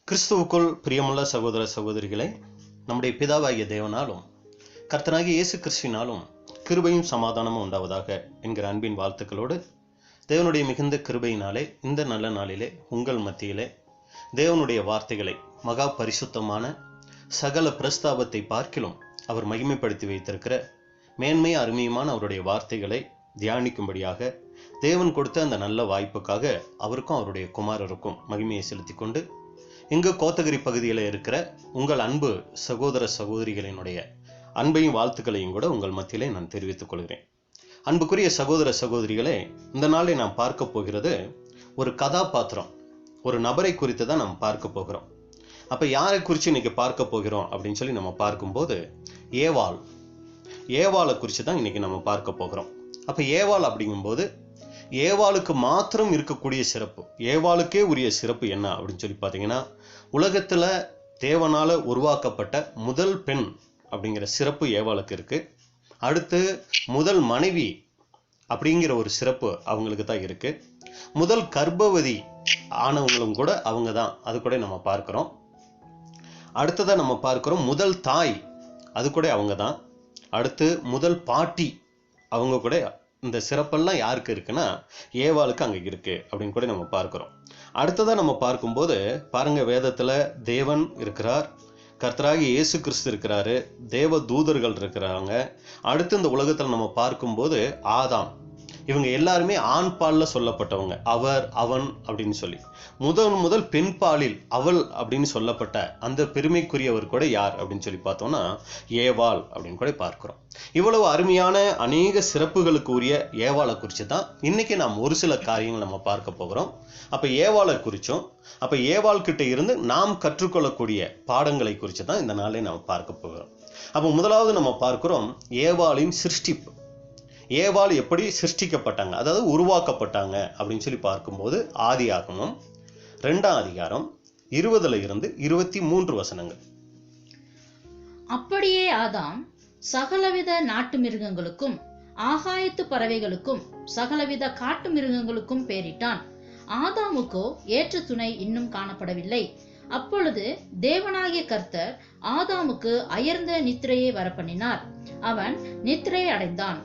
கிறிஸ்துவுக்குள் பிரியமுள்ள சகோதர சகோதரிகளை, நம்முடைய பிதாவாகிய தேவனாலும் கர்த்தனாகிய இயேசு கிறிஸ்துவினாலும் கிருபையும் சமாதானமும் உண்டாவதாக என்கிற அன்பின் வாழ்த்துக்களோடு, தேவனுடைய மிகுந்த கிருபையினாலே இந்த நல்ல நாளிலே உங்கள் மத்தியிலே தேவனுடைய வார்த்தைகளை மகா பரிசுத்தமான சகல பிரஸ்தாபத்தை பார்க்கிலும் அவர் மகிமைப்படுத்தி வைத்திருக்கிற மேன்மை அருமையுமான அவருடைய வார்த்தைகளை தியானிக்கும்படியாக தேவன் கொடுத்த அந்த நல்ல வாய்ப்புக்காக அவருக்கும் அவருடைய குமாரருக்கும் மகிமையை செலுத்தி கொண்டு, இங்கு கோத்தகிரி பகுதியில் இருக்கிற உங்கள் அன்பு சகோதர சகோதரிகளினுடைய அன்பையும் வாழ்த்துக்களையும் கூட உங்கள் மத்தியிலே நான் தெரிவித்துக் கொள்கிறேன். அன்புக்குரிய சகோதர சகோதரிகளே, இந்த நாளை நாம் பார்க்க போகிறது ஒரு கதாபாத்திரம், ஒரு நபரை குறித்து தான் நாம் பார்க்க போகிறோம். அப்போ யாரை குறித்து இன்னைக்கு பார்க்க போகிறோம் அப்படின்னு சொல்லி நம்ம பார்க்கும்போது ஏவாளை குறித்து தான் இன்னைக்கு நம்ம பார்க்க போகிறோம். அப்போ ஏவாள் அப்படிங்கும்போது ஏவாளுக்கு மாத்திரம் இருக்கக்கூடிய சிறப்பு, ஏவாளுக்கே உரிய சிறப்பு என்ன அப்படின்னு சொல்லி பார்த்தீங்கன்னா, உலகத்தில் தேவனால் உருவாக்கப்பட்ட முதல் பெண் அப்படிங்கிற சிறப்பு ஏவாளுக்கு இருக்கு. அடுத்து முதல் மனைவி அப்படிங்கிற ஒரு சிறப்பு அவங்களுக்கு தான் இருக்கு. முதல் கர்ப்பவதி ஆனவங்களும் கூட அவங்க தான், அது கூட நம்ம பார்க்கிறோம். அடுத்ததான் நம்ம பார்க்கிறோம் முதல் தாய், அது கூட அவங்க தான். அடுத்து முதல் பாட்டி, அவங்க கூட. இந்த சிறப்பெல்லாம் யாருக்கு இருக்குன்னா ஏவாளுக்கு அங்கே இருக்கு அப்படின்னு கூட நம்ம பார்க்கிறோம். அடுத்ததான் நம்ம பார்க்கும்போது பாருங்க, வேதத்துல தேவன் இருக்கிறார், கர்த்தராகிய இயேசு கிறிஸ்து இருக்கிறாரு, தேவ தூதர்கள் இருக்கிறாங்க. அடுத்து இந்த உலகத்துல நம்ம பார்க்கும்போது ஆதாம், இவங்க எல்லாருமே ஆண் பால்ல சொல்லப்பட்டவங்க, அவர் அவன் அப்படின்னு சொல்லி. முதல் பெண் பாலில் அவள் அப்படின்னு சொல்லப்பட்ட அந்த பெருமைக்குரியவர் கூட யார் அப்படின்னு சொல்லி பார்த்தோம்னா ஏவாள் அப்படின்னு கூட பார்க்கிறோம். இவ்வளவு அருமையான அநேக சிறப்புகளுக்கு உரிய ஏவாளை குறித்து தான் இன்னைக்கு நாம் ஒரு சில காரியங்கள் நம்ம பார்க்க போகிறோம். அப்ப ஏவாளை குறிச்சும், அப்ப ஏவாள் கிட்ட இருந்து நாம் கற்றுக்கொள்ளக்கூடிய பாடங்களை குறித்து தான் இந்த நாளை நாம் பார்க்க போகிறோம். அப்போ முதலாவது நம்ம பார்க்கிறோம் ஏவாளின் சிருஷ்டிப்பு. ஏவாள் எப்படி சிருஷ்டிக்கப்பட்டாங்க, அதாவது உருவாக்கப்பட்டாங்க அப்படின்னு சொல்லி பார்க்கும்போது ஆதியாகமம் 2ஆம் அதிகாரம் 20-23 வசனங்கள். அப்படியே ஆதாம் சகலவித நாட்டு மிருகங்களுக்கும் ஆகாயத்து பறவைகளுக்கும் சகலவித காட்டு மிருகங்களுக்கும் பெயரிட்டான். ஆதாமுக்கோ ஏற்ற துணை இன்னும் காணப்படவில்லை. அப்பொழுது தேவனாகிய கர்த்தர் ஆதாமுக்கு அயர்ந்த நித்திரையை வரப்பண்ணினார். அவன் நித்திரை அடைந்தான்.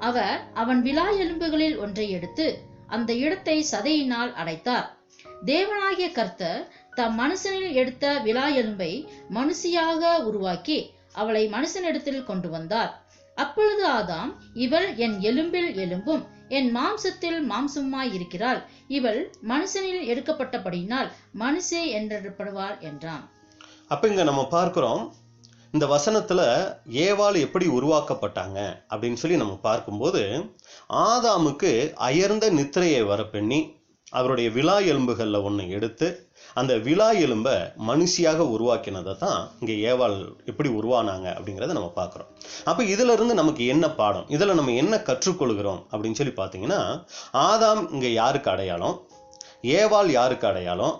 அவர் அவன் விலா எலும்புகளில் ஒன்றை எடுத்து அந்த இடத்தை சதையினால் அடைத்தார். தேவனாகிய கர்த்தர் தம் மனுஷனில் எடுத்த விலா எலும்பை மனுஷியாக உருவாக்கி அவளை மனுஷனிடத்தில் கொண்டு வந்தார். அப்பொழுது ஆதாம், இவள் என் எலும்பில் எலும்பும் என் மாம்சத்தில் மாம்சமாய் இருக்கிறாள், இவள் மனுஷனில் எடுக்கப்பட்டபடியினால் மனுஷே என்றப்படுவாள் என்றான். அப்ப இங்க நம்ம பார்க்கிறோம், இந்த வசனத்துல ஏவாள் எப்படி உருவாக்கப்பட்டாங்க அப்படின்னு சொல்லி நம்ம பார்க்கும்போது, ஆதாமுக்கு அயர்ந்த நித்திரையை வரப்பெண்ணி அவருடைய விலா எலும்புகள்ல ஒன்று எடுத்து அந்த விலா எலும்பை மனுஷியாக உருவாக்கினதை தான் இங்க ஏவாள் எப்படி உருவானாங்க அப்படிங்கிறத நம்ம பார்க்குறோம். அப்போ இதுல இருந்து நமக்கு என்ன பாடம், இதுல நம்ம என்ன கற்றுக்கொள்கிறோம் அப்படின்னு சொல்லி பார்த்தீங்கன்னா, ஆதாம் இங்க யாருக்கு அடையாளம், ஏவாள் யாருக்கு அடையாளம்,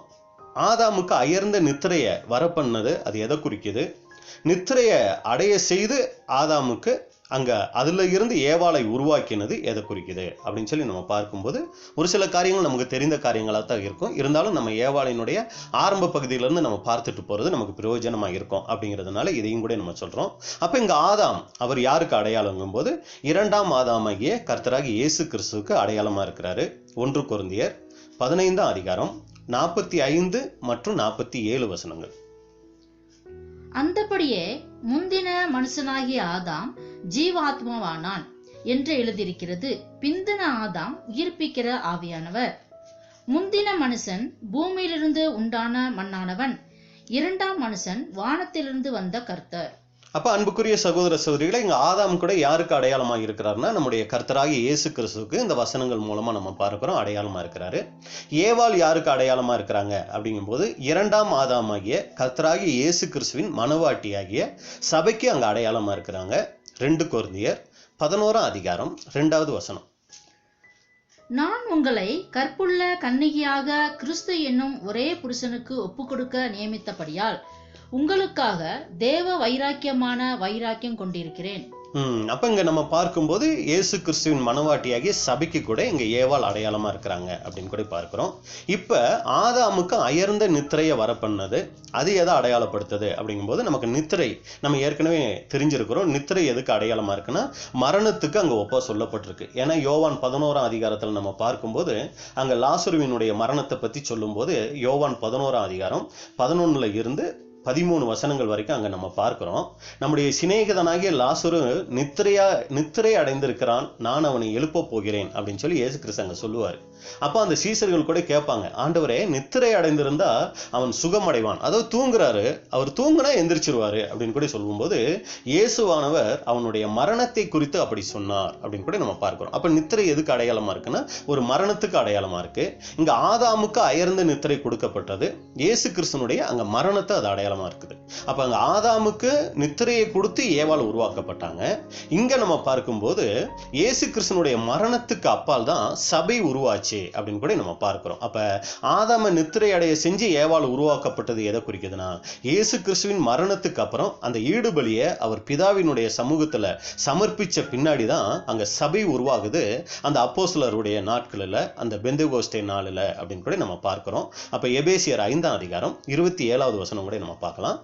ஆதாமுக்கு அயர்ந்த நித்திரையை வரப்பண்ணது அது எதை குறிக்குது, நித்திரையை அடைய செய்து ஆதாமுக்கு அங்க அதுல இருந்து ஏவாளை உருவாக்கினது எதை குறிக்குது அப்படின்னு சொல்லி நம்ம பார்க்கும்போது ஒரு சில காரியங்கள் நமக்கு தெரிந்த காரியங்களாக தான் இருக்கும். இருந்தாலும் நம்ம ஏவாளினுடைய ஆரம்ப பகுதியிலிருந்து நம்ம பார்த்துட்டு போறது நமக்கு பிரயோஜனமா இருக்கும் அப்படிங்கிறதுனால இதையும் கூட நம்ம சொல்றோம். அப்ப இங்க ஆதாம் அவர் யாருக்கு அடையாளங்கும் போது 2ஆம் ஆதாமாகிய கர்த்தராகிய இயேசு கிறிஸ்துவுக்கு அடையாளமா இருக்கிறாரு. 1 கொரிந்தியர் 15ஆம் அதிகாரம் 45 மற்றும் 47 வசனங்கள். அந்தபடியே முந்தின மனுஷனாகிய ஆதாம் ஜீவாத்மாவானான் என்று எழுதியிருக்கிறது. பிந்தின ஆதாம் உயிர்ப்பிக்கிற ஆவியானவர். முந்தின மனுஷன் பூமியிலிருந்து உண்டான மண்ணானவன், 2ஆம் மனுஷன் வானத்திலிருந்து வந்த கர்த்தர். அப்ப அன்புக்குரிய சகோதர சகோதரிகளை, இங்க ஆதாம் கூட யாருக்கு அடையாளமா இருக்கிறாருன்னா நம்முடைய கர்த்தராகிய இயேசு கிறிஸ்துவுக்கு இந்த வசனங்கள் மூலமா நம்ம பார்க்கிறோம் அடையாளமா இருக்கிறாரு. ஏவாள் யாருக்கு அடையாளமா இருக்கிறாங்க அப்படிங்கும்போது 2ஆம் ஆதாமாகிய கர்த்தராகிய இயேசு கிறிஸ்துவின் மனவாட்டியாகிய சபைக்கு அங்க அடையாளமா இருக்கிறாங்க. 2 கொரிந்தியர் 11ஆம் அதிகாரம் 2வது வசனம். நான் உங்களை கற்புள்ள கன்னிகையாக கிறிஸ்து என்னும் ஒரே புருஷனுக்கு ஒப்பு கொடுக்க நியமித்தபடியால் உங்களுக்காக தேவ வைராக்கியமான வைராக்கியம் கொண்டிருக்கிறேன். அப்ப இங்க நம்ம பார்க்கும்போது இயேசு கிறிஸ்துவின் மனவாட்டியாகிய சபைக்கு கூட இங்க ஏவாள் அடையாளமா இருக்கிறாங்க அப்படின்னு கூட பார்க்கிறோம். இப்ப ஆதாமுக்கு அயர்ந்த நித்திரையை வர பண்ணது அது எதை அடையாளப்படுத்துது அப்படிங்கும்போது நமக்கு நித்திரை நம்ம ஏற்கனவே தெரிஞ்சிருக்கிறோம். நித்திரை எதுக்கு அடையாளமா இருக்குன்னா மரணத்துக்கு அங்க ஒப்பா சொல்லப்பட்டிருக்கு. ஏன்னா யோவான் 11ஆம் அதிகாரத்தில் நம்ம பார்க்கும்போது அங்க லாசருவினுடைய மரணத்தை பத்தி சொல்லும் போது யோவான் 11ஆம் அதிகாரம் 11 இருந்து 13 வசனங்கள் வரைக்கும் அங்க நம்ம பார்க்கிறோம். நம்முடைய சிநேகிதனாகிய லாசரு நித்திரை அடைந்திருக்கிறான், நான் அவனை எழுப்ப போகிறேன் அப்படின்னு சொல்லி இயேசு கிறிஸ்து அங்க சொல்லுவாரு. அப்ப அந்த சீசர்கள் கூட கேட்பாங்க, ஆண்டவரே நித்திரை அடைந்திருந்தா அவன் சுகம் அடைவான், அதாவது தூங்குறாரு, அவர் தூங்குனா எந்திரிச்சிருவாரு அப்படின்னு கூட சொல்லும்போது இயேசுவானவர் அவனுடைய மரணத்தை குறித்து அப்படி சொன்னார் அப்படின்னு கூட நம்ம பார்க்கிறோம். அப்ப நித்திரை எதுக்கு அடையாளமா இருக்குன்னா ஒரு மரணத்துக்கு அடையாளமா இருக்கு. இங்க ஆதாமுக்கு அயர்ந்த நித்திரை கொடுக்கப்பட்டது, இயேசு கிறிஸ்துனுடைய அங்க மரணத்தை அது அடையாளமா இருக்குது. அப்ப அங்க ஆதாமுக்கு நித்திரையை கொடுத்து ஏவாள் உருவாக்கப்பட்டாங்க. இங்க நம்ம பார்க்கும்போது இயேசு கிறிஸ்துனுடைய மரணத்துக்கு அப்பால் தான் சபை உருவாச்சு அப்படின்னு கூட நம்ம பார்க்கிறோம். அப்ப ஆதாம நித்திரை அடைய செஞ்சு ஏவாள் உருவாக்கப்பட்டது எதை குறிக்குதுன்னா இயேசு கிறிஸ்துவின் மரணத்துக்கு அப்புறம் அந்த ஈடுபலியை அவர் பிதாவினுடைய சமூகத்துல சமர்ப்பிச்ச பின்னாடி தான் அங்க சபை உருவாகுது. அந்த அப்போஸ்தலருடைய நாட்களில் அந்த பெந்தெகோஸ்தே நாளில் அப்படின்னு கூட நம்ம பார்க்கிறோம். அப்ப எபேசியர் 5ஆம் அதிகாரம் 27வது வசனம் கூட நம்ம பார்க்கலாம்.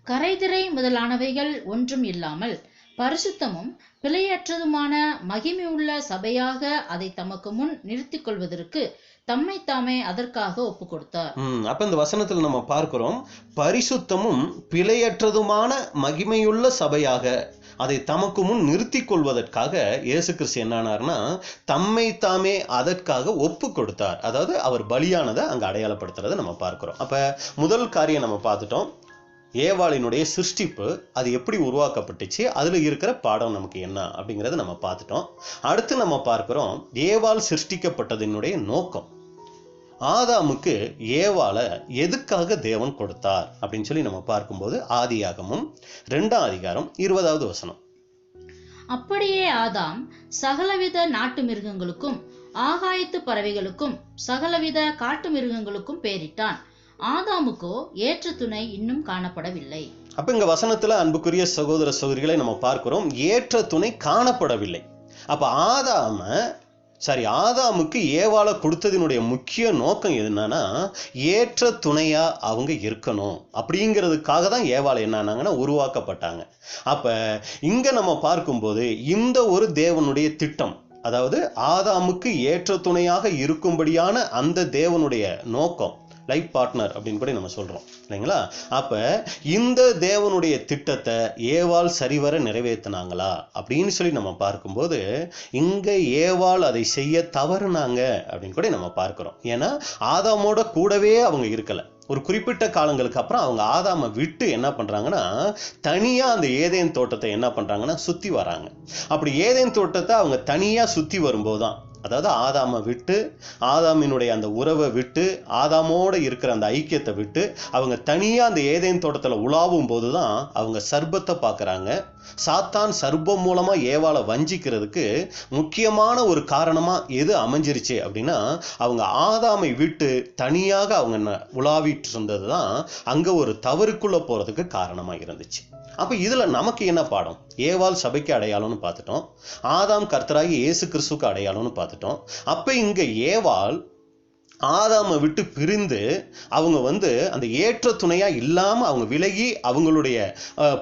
கரைதிரை முதலானவைகள் ஒன்றும் இல்லாமல் பரிசுத்தமும் பிழையற்றதுமான மகிமையுள்ள சபையாக அதை தமக்கு முன் நிறுத்திக் கொள்வதற்கு தம்மை தாமே அதற்காக ஒப்பு கொடுத்தார். அப்ப இந்த வசனத்துல நம்ம பார்க்கிறோம், பரிசுத்தமும் பிழையற்றதுமான மகிமையுள்ள சபையாக அதை தமக்கு முன் நிறுத்தி கொள்வதற்காக இயேசு கிறிஸ்து என்னானார்னா தம்மை தாமே அதற்காக ஒப்பு கொடுத்தார். அதாவது அவர் பலியானதை அங்க அடையாளப்படுத்துறதை நம்ம பார்க்கிறோம். அப்ப முதல் காரியம் நம்ம பார்த்துட்டோம், ஏவாளினுடைய சிருஷ்டிப்பு அது எப்படி உருவாக்கப்பட்டுச்சு, அதுல இருக்கிற பாடம் நமக்கு என்ன அப்படிங்கறத நம்ம பார்த்துட்டோம். அடுத்து நம்ம பார்க்கிறோம் ஏவாள் சிருஷ்டிக்கப்பட்டதனுடைய நோக்கம். ஆதாமுக்கு ஏவாளை எதுக்காக தேவன் கொடுத்தார் அப்படின்னு சொல்லி நம்ம பார்க்கும்போது ஆதியாகமம் 2ஆம் அதிகாரம் 20வது வசனம். அப்படியே ஆதாம் சகலவித நாட்டு மிருகங்களுக்கும் ஆகாயத்து பறவைகளுக்கும் சகலவித காட்டு மிருகங்களுக்கும் பேரிட்டான். ஆதாமுக்கோ ஏற்ற துணை இன்னும் காணப்படவில்லை. அப்ப இங்க வசனத்துல அன்புக்குரிய சகோதர சகோதரிகளை நம்ம பார்க்கிறோம், ஏற்ற துணை காணப்படவில்லை. அப்ப ஆதாமுக்கு ஏவாளை கொடுத்ததினுடைய முக்கிய நோக்கம் என்னன்னா ஏற்ற துணையா அவங்க இருக்கணும் அப்படிங்கிறதுக்காக தான் ஏவாளை என்னன்னாங்கன்னா உருவாக்கப்பட்டாங்க. அப்ப இங்க நம்ம பார்க்கும்போது இந்த ஒரு தேவனுடைய திட்டம், அதாவது ஆதாமுக்கு ஏற்ற துணையாக இருக்கும்படியான அந்த தேவனுடைய நோக்கம், லைஃப் பார்ட்னர் அப்படின்னு கூட நம்ம சொல்றோம் இல்லைங்களா. அப்ப இந்த தேவனுடைய திட்டத்தை ஏவாள் சரிவர நிறைவேற்றினாங்களா அப்படின்னு சொல்லி நம்ம பார்க்கும்போது இங்க ஏவாள் அதை செய்ய தவறுனாங்க அப்படின்னு கூட நம்ம பார்க்கிறோம். ஏன்னா ஆதாமோட கூடவே அவங்க இருக்கல. ஒரு குறிப்பிட்ட காலங்களுக்கு அப்புறம் அவங்க ஆதாமை விட்டு என்ன பண்றாங்கன்னா தனியா அந்த ஏதேன் தோட்டத்தை என்ன பண்றாங்கன்னா சுத்தி வராங்க. அப்படி ஏதேன் தோட்டத்தை அவங்க தனியா சுத்தி வரும்போதுதான், அதாவது ஆதாமை விட்டு ஆதாமினுடைய அந்த உறவை விட்டு ஆதாமோட இருக்கிற அந்த ஐக்கியத்தை விட்டு அவங்க தனியா அந்த ஏதேன் தோட்டத்துல உலாவும் போதுதான் அவங்க சர்ப்பத்தை பார்க்கறாங்க. சாத்தான் சர்ப்பம் மூலமா ஏவாளை வஞ்சிக்கிறதுக்கு முக்கியமான ஒரு காரணமா எது அமைஞ்சிருச்சு அப்படின்னா அவங்க ஆதாமை விட்டு தனியாக அவங்க உலாவிட்டு இருந்ததுதான் அங்க ஒரு தவறுக்குள்ள போறதுக்கு காரணமா இருந்துச்சு. அப்ப இதுல நமக்கு என்ன பாடம்? ஏவாள் சபைக்கு அடையாளம்னு பார்த்துட்டோம், ஆதாம் கர்த்தராகி இயேசு கிறிஸ்துவுக்கு அடையாளம்னு பார்த்துட்டோம். அப்ப இங்க ஏவாள் ஆதாமை விட்டு பிரிந்து அவங்க அந்த ஏற்ற துணையா இல்லாம அவங்க விலகி அவங்களுடைய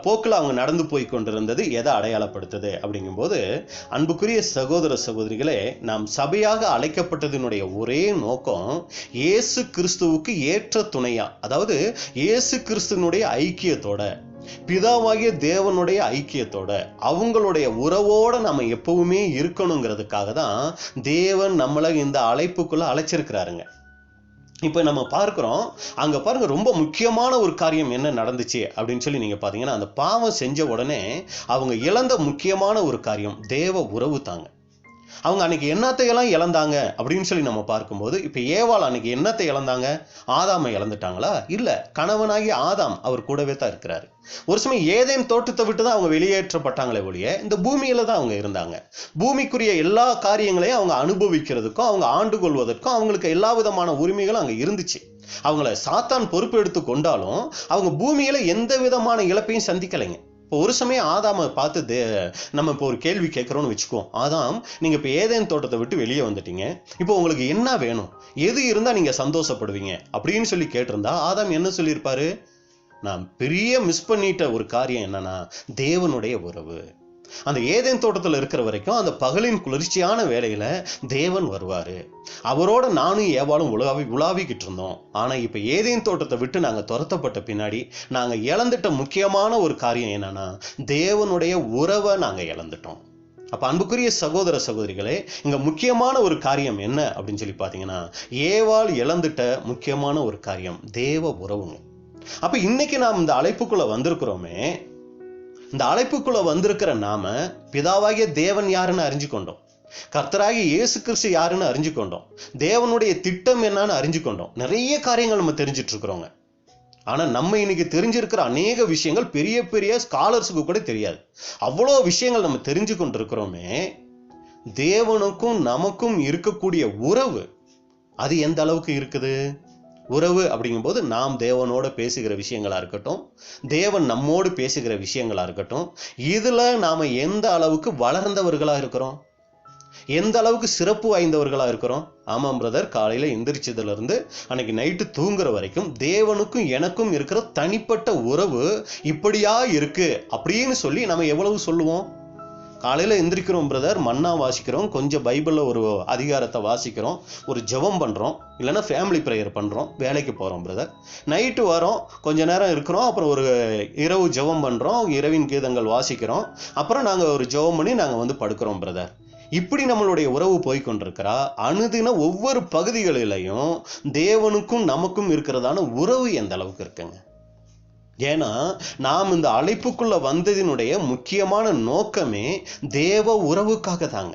போக்குல அவங்க நடந்து போய் கொண்டிருந்தது எதை அடையாளப்படுத்துது அப்படிங்கும்போது அன்புக்குரிய சகோதர சகோதரிகளே, நாம் சபையாக அழைக்கப்பட்டதனுடைய ஒரே நோக்கம் இயேசு கிறிஸ்துவுக்கு ஏற்ற துணையா, அதாவது இயேசு கிறிஸ்துவனுடைய ஐக்கியத்தோட பிதாவாகிய தேவனுடைய ஐக்கியத்தோட அவங்களுடைய உறவோட நம்ம எப்பவுமே இருக்கணுங்கிறதுக்காக தான் தேவன் நம்மளை இந்த அழைப்புக்குள்ள அழைச்சிருக்கிறாருங்க. இப்ப நம்ம பார்க்கிறோம், அங்க பாருங்க ரொம்ப முக்கியமான ஒரு காரியம் என்ன நடந்துச்சு அப்படின்னு சொல்லி நீங்க பாத்தீங்கன்னா அந்த பாவம் செஞ்ச உடனே அவங்க இழந்த முக்கியமான ஒரு காரியம் தேவ உறவு தாங்க. அவங்க அன்னைக்கு என்னத்தையெல்லாம் இழந்தாங்க அப்படின்னு சொல்லி நம்ம பார்க்கும்போது இப்ப ஏவாள் அன்னைக்கு என்னத்தை இழந்தாங்க? ஆதாமை இழந்துட்டாங்களா? இல்ல, கணவனாகி ஆதாம் அவர் கூடவே தான் இருக்கிறாரு. ஒரு சமயம் ஏதேன் தோட்டத்தை விட்டு தான் அவங்க வெளியேற்றப்பட்டாங்களே ஒழிய இந்த பூமியில தான் அவங்க இருந்தாங்க. பூமிக்குரிய எல்லா காரியங்களையும் அவங்க அனுபவிக்கிறதுக்கும் அவங்க ஆண்டு கொள்வதற்கும் அவங்களுக்கு எல்லா விதமான உரிமைகளும் அங்க இருந்துச்சு. அவங்கள சாத்தான் பொறுப்பு எடுத்து கொண்டாலும் அவங்க பூமியில எந்த விதமான இழப்பையும் சந்திக்கலைங்க. இப்போ ஒரு சமயம் ஆதாமை பார்த்து நம்ம இப்போ ஒரு கேள்வி கேட்குறோன்னு வச்சுக்குவோம். ஆதாம், நீங்கள் இப்போ ஏதேன் தோட்டத்தை விட்டு வெளியே வந்துட்டீங்க, இப்போ உங்களுக்கு என்ன வேணும், எது இருந்தால் நீங்கள் சந்தோஷப்படுவீங்க அப்படின்னு சொல்லி கேட்டிருந்தா ஆதாம் என்ன சொல்லியிருப்பாரு? நான் பெரிய மிஸ் பண்ணிட்ட ஒரு காரியம் என்னன்னா தேவனுடைய உறவு. அந்த ஏதேன் தோட்டத்தில் இருக்கிற வரைக்கும் அந்த பகலின் குளிர்ச்சியான வேலையில தேவன் வருவாரு, அவரோட நானும் ஏவாளும் உலாவிக்கிட்டு இருந்தோம். ஆனா இப்ப ஏதேன் தோட்டத்தை விட்டு நாங்க துரத்தப்பட்ட பின்னாடி நாங்க இழந்துட்ட முக்கியமான ஒரு காரியம் என்னன்னா தேவனுடைய உறவை நாங்க இழந்துட்டோம். அப்ப அன்புக்குரிய சகோதர சகோதரிகளே, இங்க முக்கியமான ஒரு காரியம் என்ன அப்படின்னு சொல்லி பாத்தீங்கன்னா ஏவாள் இழந்துட்ட முக்கியமான ஒரு காரியம் தேவ உறவுங்க. அப்ப இன்னைக்கு நாம் இந்த அழைப்புக்குள்ள வந்திருக்கிறோமே, இந்த அழைப்புக்குள்ள வந்திருக்கிற நாம பிதாவாகிய தேவன் யாருன்னு அறிஞ்சு கொண்டோம், கர்த்தராகிய இயேசு கிறிஸ்து யாருன்னு அறிஞ்சு கொண்டோம், தேவனுடைய திட்டம் என்னன்னு அறிஞ்சு கொண்டோம். நிறைய காரியங்கள் நம்ம தெரிஞ்சிட்டு இருக்கிறோங்க. ஆனா நம்ம இன்னைக்கு தெரிஞ்சிருக்கிற அநேக விஷயங்கள் பெரிய பெரிய ஸ்காலர்ஸுக்கு கூட தெரியாது. அவ்வளோ விஷயங்கள் நம்ம தெரிஞ்சு கொண்டு இருக்கிறோமே, தேவனுக்கும் நமக்கும் இருக்கக்கூடிய உறவு அது எந்த அளவுக்கு இருக்குது? உறவு அப்படிங்கும்போது நாம் தேவனோட பேசுகிற விஷயங்களா இருக்கட்டும், தேவன் நம்மோடு பேசுகிற விஷயங்களா இருக்கட்டும், இதுல நாம எந்த அளவுக்கு வளர்ந்தவர்களா இருக்கிறோம், எந்த அளவுக்கு சிறப்பு வாய்ந்தவர்களா இருக்கிறோம். ஆமாம் பிரதர், காலையில எந்திரிச்சதுல இருந்து அன்னைக்கு நைட்டு தூங்குற வரைக்கும் தேவனுக்கும் எனக்கும் இருக்கிற தனிப்பட்ட உறவு இப்படியா இருக்கு அப்படின்னு சொல்லி நம்ம எவ்வளவு சொல்லுவோம். காலையில எந்திரிக்கிறோம் பிரதர், மன்னா வாசிக்கிறோம், கொஞ்சம் பைபிள்ல ஒரு அதிகாரத்தை வாசிக்கிறோம், ஒரு ஜெபம் பண்றோம், இல்லைன்னா ஃபேமிலி ப்ரேயர் பண்றோம், வேலைக்கு போறோம் பிரதர், நைட்டு வரோம், கொஞ்ச நேரம் இருக்கிறோம், அப்புறம் ஒரு இரவு ஜெபம் பண்றோம், இரவின் கீதங்கள் வாசிக்கிறோம், அப்புறம் நாங்க ஒரு ஜெபம் பண்ணி நாங்க படுக்கிறோம் பிரதர். இப்படி நம்மளுடைய உறவு போய்கொண்டிருக்கிறா. அனுதின ஒவ்வொரு பகுதிகளிலையும் தேவனுக்கும் நமக்கும் இருக்கிறதான உறவு எந்த அளவுக்கு இருக்குங்க? ஏன்னா நாம் இந்த அழைப்புக்குள்ள வந்ததினுடைய முக்கியமான நோக்கமே தேவ உறவுக்காக தாங்க.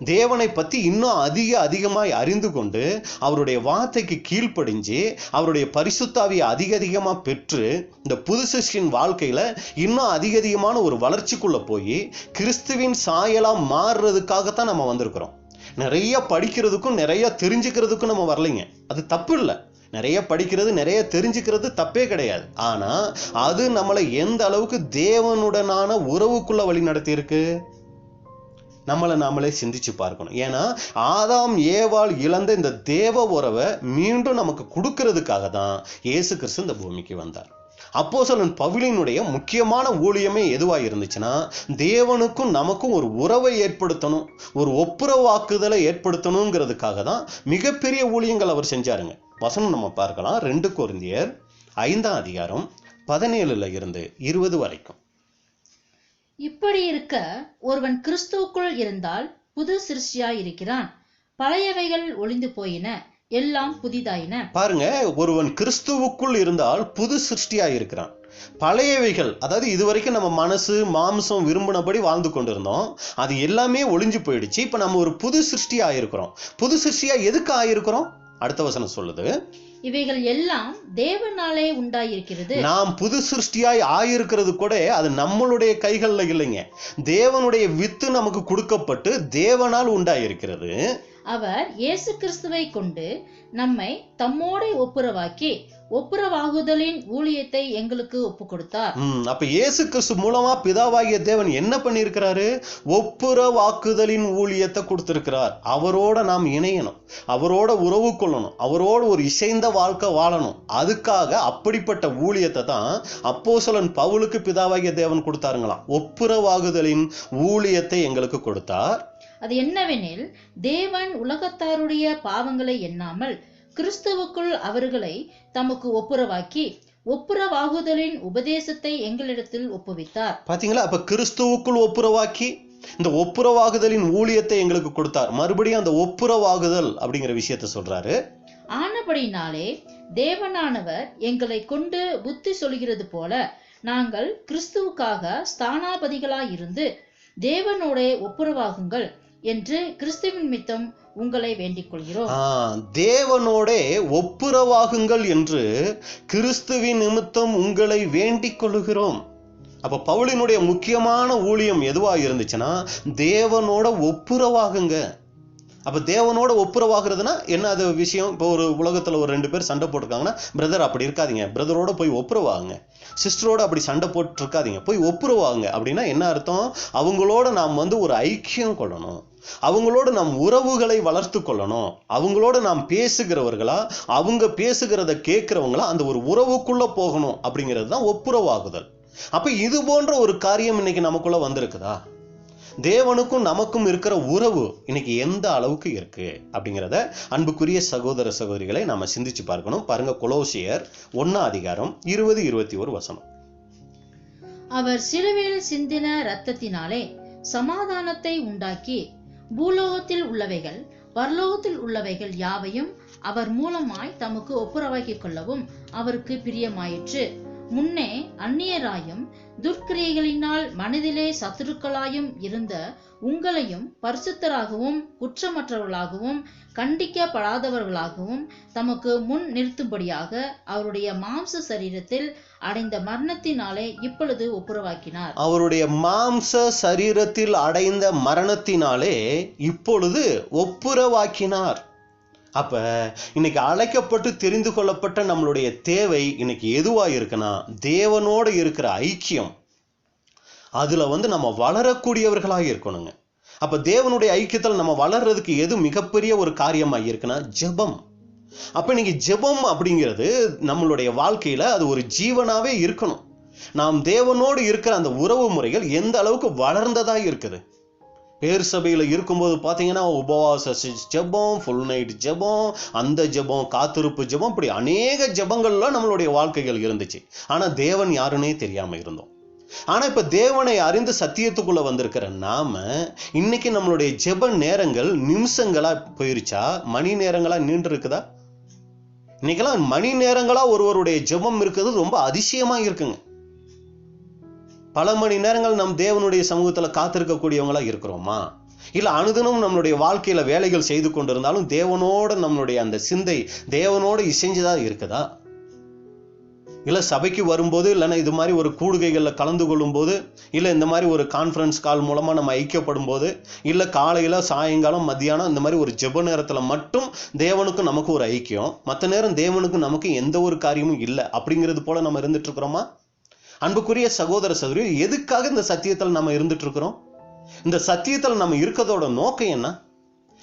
தேவனை பத்தி இன்னும் அதிகமாய் அறிந்து கொண்டு அவருடைய வார்த்தைக்கு கீழ்ப்படிஞ்சு அவருடைய பரிசுத்தாவியை அதிகமா பெற்று இந்த புது சிருஷ்டியின் வாழ்க்கையில இன்னும் அதிகமான ஒரு வளர்ச்சிக்குள்ள போய் கிறிஸ்துவின் சாயலா மாறுறதுக்காகத்தான் நம்ம வந்திருக்கிறோம். நிறைய படிக்கிறதுக்கும் நிறைய தெரிஞ்சுக்கிறதுக்கும் நம்ம வரலைங்க, அது தப்பு இல்லை. நிறைய படிக்கிறது நிறைய தெரிஞ்சுக்கிறது தப்பே கிடையாது. ஆனா அது நம்மளை எந்த அளவுக்கு தேவனுடனான உறவுக்குள்ள வழி நடத்தி இருக்கு நம்மளை நாமளே சிந்திச்சு பார்க்கணும். ஏன்னா ஆதாம் ஏவாள் இழந்த இந்த தேவ உறவை மீண்டும் நமக்கு கொடுக்கறதுக்காக தான் இயேசு கிறிஸ்து இந்த பூமிக்கு வந்தார். அப்போஸ்தலன் பவுலினுடைய முக்கியமான ஊழியமே எதுவா இருந்துச்சுன்னா தேவனுக்கும் நமக்கும் ஒரு உறவை ஏற்படுத்தணும், ஒரு ஒப்புரவாக்குதலை ஏற்படுத்தணுங்கிறதுக்காக தான் மிகப்பெரிய ஊழியங்கள் அவர் செஞ்சாருங்க. வசனம் நம்ம பார்க்கலாம், 2 கொரிந்தியர் 5ஆம் அதிகாரம் 17 இருந்து 20 வரைக்கும். இப்படி இருக்க ஒருவன் கிறிஸ்துவுக்குள் இருந்தால் புது சிருஷ்டியாய் இருக்கிறான், பழையவைகள் ஒளிந்து போயின, எல்லாம் புதிதாயின. பாருங்க, ஒருவன் கிறிஸ்துவுக்குள் இருந்தால் புது சிருஷ்டியாய் இருக்கிறான். பழையவைகள், அதாவது இதுவரைக்கும் நம்ம மனசு மாம்சம் விரும்பினபடி வாழ்ந்து கொண்டிருந்தோம், அது எல்லாமே ஒளிஞ்சு போயிடுச்சு. இப்ப நம்ம ஒரு புது சிருஷ்டி ஆயிருக்கிறோம். புது சிருஷ்டியா எதுக்கு ஆயிருக்கிறோம்? அடுத்த வசனம் சொல்லுது, இவைகள் எல்லாம் தேவனாலே உண்டாயிருக்கிறது. நாம் புது சிருஷ்டியாய் ஆயிருக்கிறது கூட அது நம்மளுடைய கைகள்ல இல்லைங்க, தேவனுடைய வித்து நமக்கு கொடுக்கப்பட்டு தேவனால் உண்டாயிருக்கிறது. அவர் இயேசு கிறிஸ்துவை கொண்டு நம்மை தம்மோடு ஒப்புரவாக்கி ஒப்புரவாகுதலின் ஊழியத்தை எங்களுக்கு ஒப்பு கொடுத்தார். அப்ப இயேசு கிறிஸ்து மூலமா பிதாவாகிய தேவன் என்ன பண்ணியிருக்கிறாரு? ஒப்புரவாக்குதலின் ஊழியத்தை கொடுத்திருக்கிறார். அவரோட நாம் இணையணும், அவரோட உறவு கொள்ளணும், அவரோட ஒரு இசைந்த வாழ்க்கை வாழணும். அதுக்காக அப்படிப்பட்ட ஊழியத்தை தான் அப்போஸ்தலன் பவுலுக்கு பிதாவாகிய தேவன் கொடுத்தாருங்களாம். ஒப்புரவாகுதலின் ஊழியத்தை எங்களுக்கு கொடுத்தார். அது என்னவெனில், தேவன் உலகத்தாருடைய பாவங்களை எண்ணாமல் கிறிஸ்துவுக்குள் அவர்களை தமக்கு ஒப்புரவாக்கி ஒப்புரவாகுதலின் உபதேசத்தை எங்களிடத்தில் ஒப்புவித்தார். பாத்தீங்களா? அப்ப கிறிஸ்துவுக்குள் ஒப்புரவாக்கி இந்த ஒப்புரவாகுதலின் ஊழியத்தை எங்களுக்கு கொடுத்தார். மறுபடியும் அந்த ஒப்புரவாகுதல் அப்படிங்கிற விஷயத்த சொல்றாரு. ஆனபடினாலே தேவனானவர் எங்களை கொண்டு புத்தி சொல்கிறது போல நாங்கள் கிறிஸ்துவுக்காக ஸ்தானாபதிகளாயிருந்து தேவனோட ஒப்புரவாகுங்கள் என்று கிறிஸ்துவின் நிமித்தம் உங்களை வேண்டிக் கொள்கிறோம். தேவனோட ஒப்புரவாகுங்கள் என்று கிறிஸ்துவின் நிமித்தம் உங்களை வேண்டிக் கொள்கிறோம். அப்ப பவுலினுடைய முக்கியமான ஊழியம் எதுவா இருந்துச்சுன்னா தேவனோட ஒப்புரவாகுங்க. அப்ப தேவனோட ஒப்புரவாகிறதுனா என்ன அது விஷயம்? இப்போ ஒரு உலகத்துல ஒரு 2 பேர் சண்டை போட்டிருக்காங்கன்னா, பிரதர் அப்படி இருக்காதீங்க, பிரதரோட போய் ஒப்புரவாங்க, சிஸ்டரோட அப்படி சண்டை போட்டு இருக்காதீங்க, போய் ஒப்புரவாங்க. அப்படின்னா என்ன அர்த்தம்? அவங்களோட நாம் ஒரு ஐக்கியம் கொள்ளணும், அவங்களோட நாம் உறவுகளை வளர்த்து கொள்ளணும், அவங்களோட நாம் பேசுகிறவர்களா, அவங்க பேசுகிறத கேட்கிறவங்களா அந்த ஒரு உறவுக்குள்ள போகணும். அப்படிங்கிறது தான் ஒப்புரவாகுதல். அப்ப இது போன்ற ஒரு காரியம் இன்னைக்கு நமக்குள்ள வந்திருக்குதா? தேவனுக்கும் நமக்கும் இருக்கிற உறவு இன்னைக்கு எந்த அளவுக்கு இருக்கு அப்படிங்கிறத அன்புக்குரிய சகோதர சகோதரிகளை நாம சிந்திச்சு பார்க்கணும். பாருங்க, கொலோசியர் 1:20-21. அவர் சிலுவையில் சிந்தின இரத்தத்தினாலே சமாதானத்தை உண்டாக்கி பூலோகத்தில் உள்ளவைகள் பரலோகத்தில் உள்ளவைகள் யாவையும் அவர் மூலமாய் தமக்கு ஒப்புரவாக்கிக் கொள்ளவும் அவருக்கு பிரியமாயிற்று. முன்னே அந்நியராயும் துர்க்கிரியைகளினால் மனதிலே சத்துருக்களாயும் இருந்த உங்களையும் பரிசுத்தராகவும் குற்றமற்றவர்களாகவும் கண்டிக்கப்படாதவர்களாகவும் தமக்கு முன் நிறுத்தும்படியாக அவருடைய மாம்ச சரீரத்தில் அடைந்த மரணத்தினாலே இப்பொழுது ஒப்புரவாக்கினார். அவருடைய மாம்ச சரீரத்தில் அடைந்த மரணத்தினாலே இப்பொழுது ஒப்புரவாக்கினார். அப்ப இன்னைக்கு அழைக்கப்பட்டு தெரிந்து கொள்ளப்பட்ட நம்மளுடைய தேவை இன்னைக்கு எதுவா இருக்குன்னா, தேவனோடு இருக்கிற ஐக்கியம். அதுல நம்ம வளரக்கூடியவர்களாக இருக்கணுங்க. அப்ப தேவனுடைய ஐக்கியத்தில் நம்ம வளர்றதுக்கு எது மிகப்பெரிய ஒரு காரியமா இருக்குன்னா, ஜெபம். அப்ப இன்னைக்கு ஜெபம் அப்படிங்கிறது நம்மளுடைய வாழ்க்கையில அது ஒரு ஜீவனாவே இருக்கணும். நாம் தேவனோடு இருக்கிற அந்த உறவு முறைகள் எந்த அளவுக்கு வளர்ந்ததா இருக்குது. பேர் சபையில இருக்கும்போது பாத்தீங்கன்னா உபவாச ஜெபம், ஃபுல் நைட் ஜெபம், அந்த ஜெபம், காத்திருப்பு ஜெபம், இப்படி அநேக ஜெபங்கள்லாம் நம்மளுடைய வாழ்க்கைகள் இருந்துச்சு. ஆனா தேவன் யாருன்னே தெரியாம இருந்தோம். ஆனா இப்ப தேவனை அறிந்து சத்தியத்துக்குள்ள வந்திருக்கிற நாம இன்னைக்கு நம்மளுடைய ஜெப நேரங்கள் நிமிஷங்களா போயிருச்சா, மணி நேரங்களா நீண்டு இருக்குதா? இன்னைக்கெல்லாம் மணி நேரங்களா ஒருவருடைய ஜெபம் இருக்கிறது ரொம்ப அதிசயமா இருக்குங்க. பல மணி நேரங்கள் நம் தேவனுடைய சமூகத்துல காத்திருக்கக்கூடியவங்களா இருக்கிறோமா? இல்ல அனுதினம் நம்மளுடைய வாழ்க்கையில வேலைகள் செய்து கொண்டிருந்தாலும் தேவனோட நம்மளுடைய அந்த சிந்தை தேவனோட இசைஞ்சுதா இருக்குதா? இல்ல சபைக்கு வரும்போது, இல்லைன்னா இது மாதிரி ஒரு கூடுகைகள்ல கலந்து கொள்ளும் போது, இல்ல இந்த மாதிரி ஒரு கான்ஃபரன்ஸ் கால் மூலமா நம்ம ஐக்கியப்படும் போது, இல்ல காலையில சாயங்காலம் மத்தியானம் இந்த மாதிரி ஒரு ஜெப நேரத்துல மட்டும் தேவனுக்கும் நமக்கு ஒரு ஐக்கியம், மற்ற நேரம் தேவனுக்கு நமக்கு எந்த ஒரு காரியமும் இல்லை அப்படிங்கிறது போல நம்ம இருந்துட்டு இருக்கிறோமா? அன்புக்குரிய சகோதர சகோதரி, எதுக்காக இந்த சத்தியத்தில் நம்ம இருந்துட்டு இருக்கிறோம்? இந்த சத்தியத்தில் நம்ம இருக்கிறதோட நோக்கம் என்ன?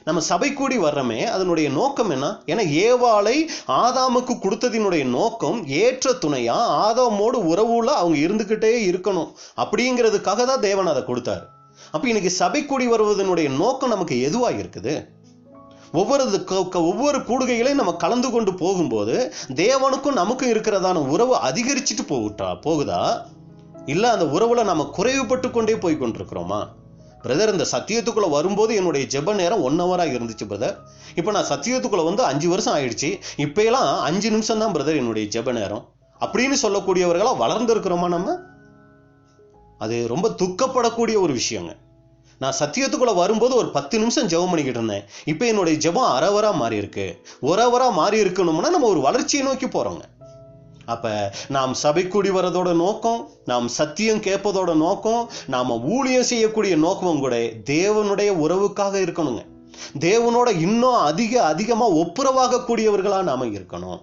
நம்ம சபை கூடி வர்றோமே, அதனுடைய நோக்கம் என்ன? ஏன்னா ஏவாளை ஆதாமுக்கு கொடுத்ததினுடைய நோக்கம் ஏற்ற துணையா ஆதாமோடு உறவுல அவங்க இருந்துகிட்டே இருக்கணும் அப்படிங்கிறதுக்காக தான் தேவன் அதை கொடுத்தாரு. அப்ப இன்னைக்கு சபை கூடி வருவதனுடைய நோக்கம் நமக்கு எதுவா இருக்குது? ஒவ்வொரு கூடுகைகளையும் நம்ம கலந்து கொண்டு போகும்போது தேவனுக்கும் நமக்கும் இருக்கிறதான உறவு அதிகரிச்சுட்டு போகுதா, இல்ல அந்த உறவுல நம்ம குறைவுபட்டு கொண்டே போய் கொண்டிருக்கிறோமா? பிரதர், இந்த சத்தியத்துக்குள்ள வரும்போது என்னுடைய ஜெப நேரம் 1 ஹவரா இருந்துச்சு பிரதர். இப்ப நான் சத்தியத்துக்குள்ள 5 வருஷம் ஆயிடுச்சு, இப்ப எல்லாம் 5 நிமிஷம் தான் பிரதர் என்னுடைய ஜெப நேரம் அப்படின்னு சொல்லக்கூடியவர்களா வளர்ந்து இருக்கிறோமா நம்ம? அது ரொம்ப துக்கப்படக்கூடிய ஒரு விஷயங்க. நான் சத்தியத்துக்குள்ள வரும்போது ஒரு 10 நிமிஷம் ஜெபம் பண்ணிக்கிட்டு இருந்தேன், இப்ப என்னுடைய ஜெபம் அரவரா மாறி இருக்கு. ஒரு அவரா மாறி இருக்கணும்னா நம்ம ஒரு வளர்ச்சியை நோக்கி போறோங்க. அப்ப நாம் சபை கூடி வரதோட நோக்கம், நாம் சத்தியம் கேட்பதோட நோக்கம், நாம ஊழியம் செய்யக்கூடிய நோக்கமும் கூட தேவனுடைய உறவுக்காக இருக்கணுங்க. தேவனோட இன்னும் அதிகமா ஒப்புரவாக கூடியவர்களா நாம இருக்கணும்.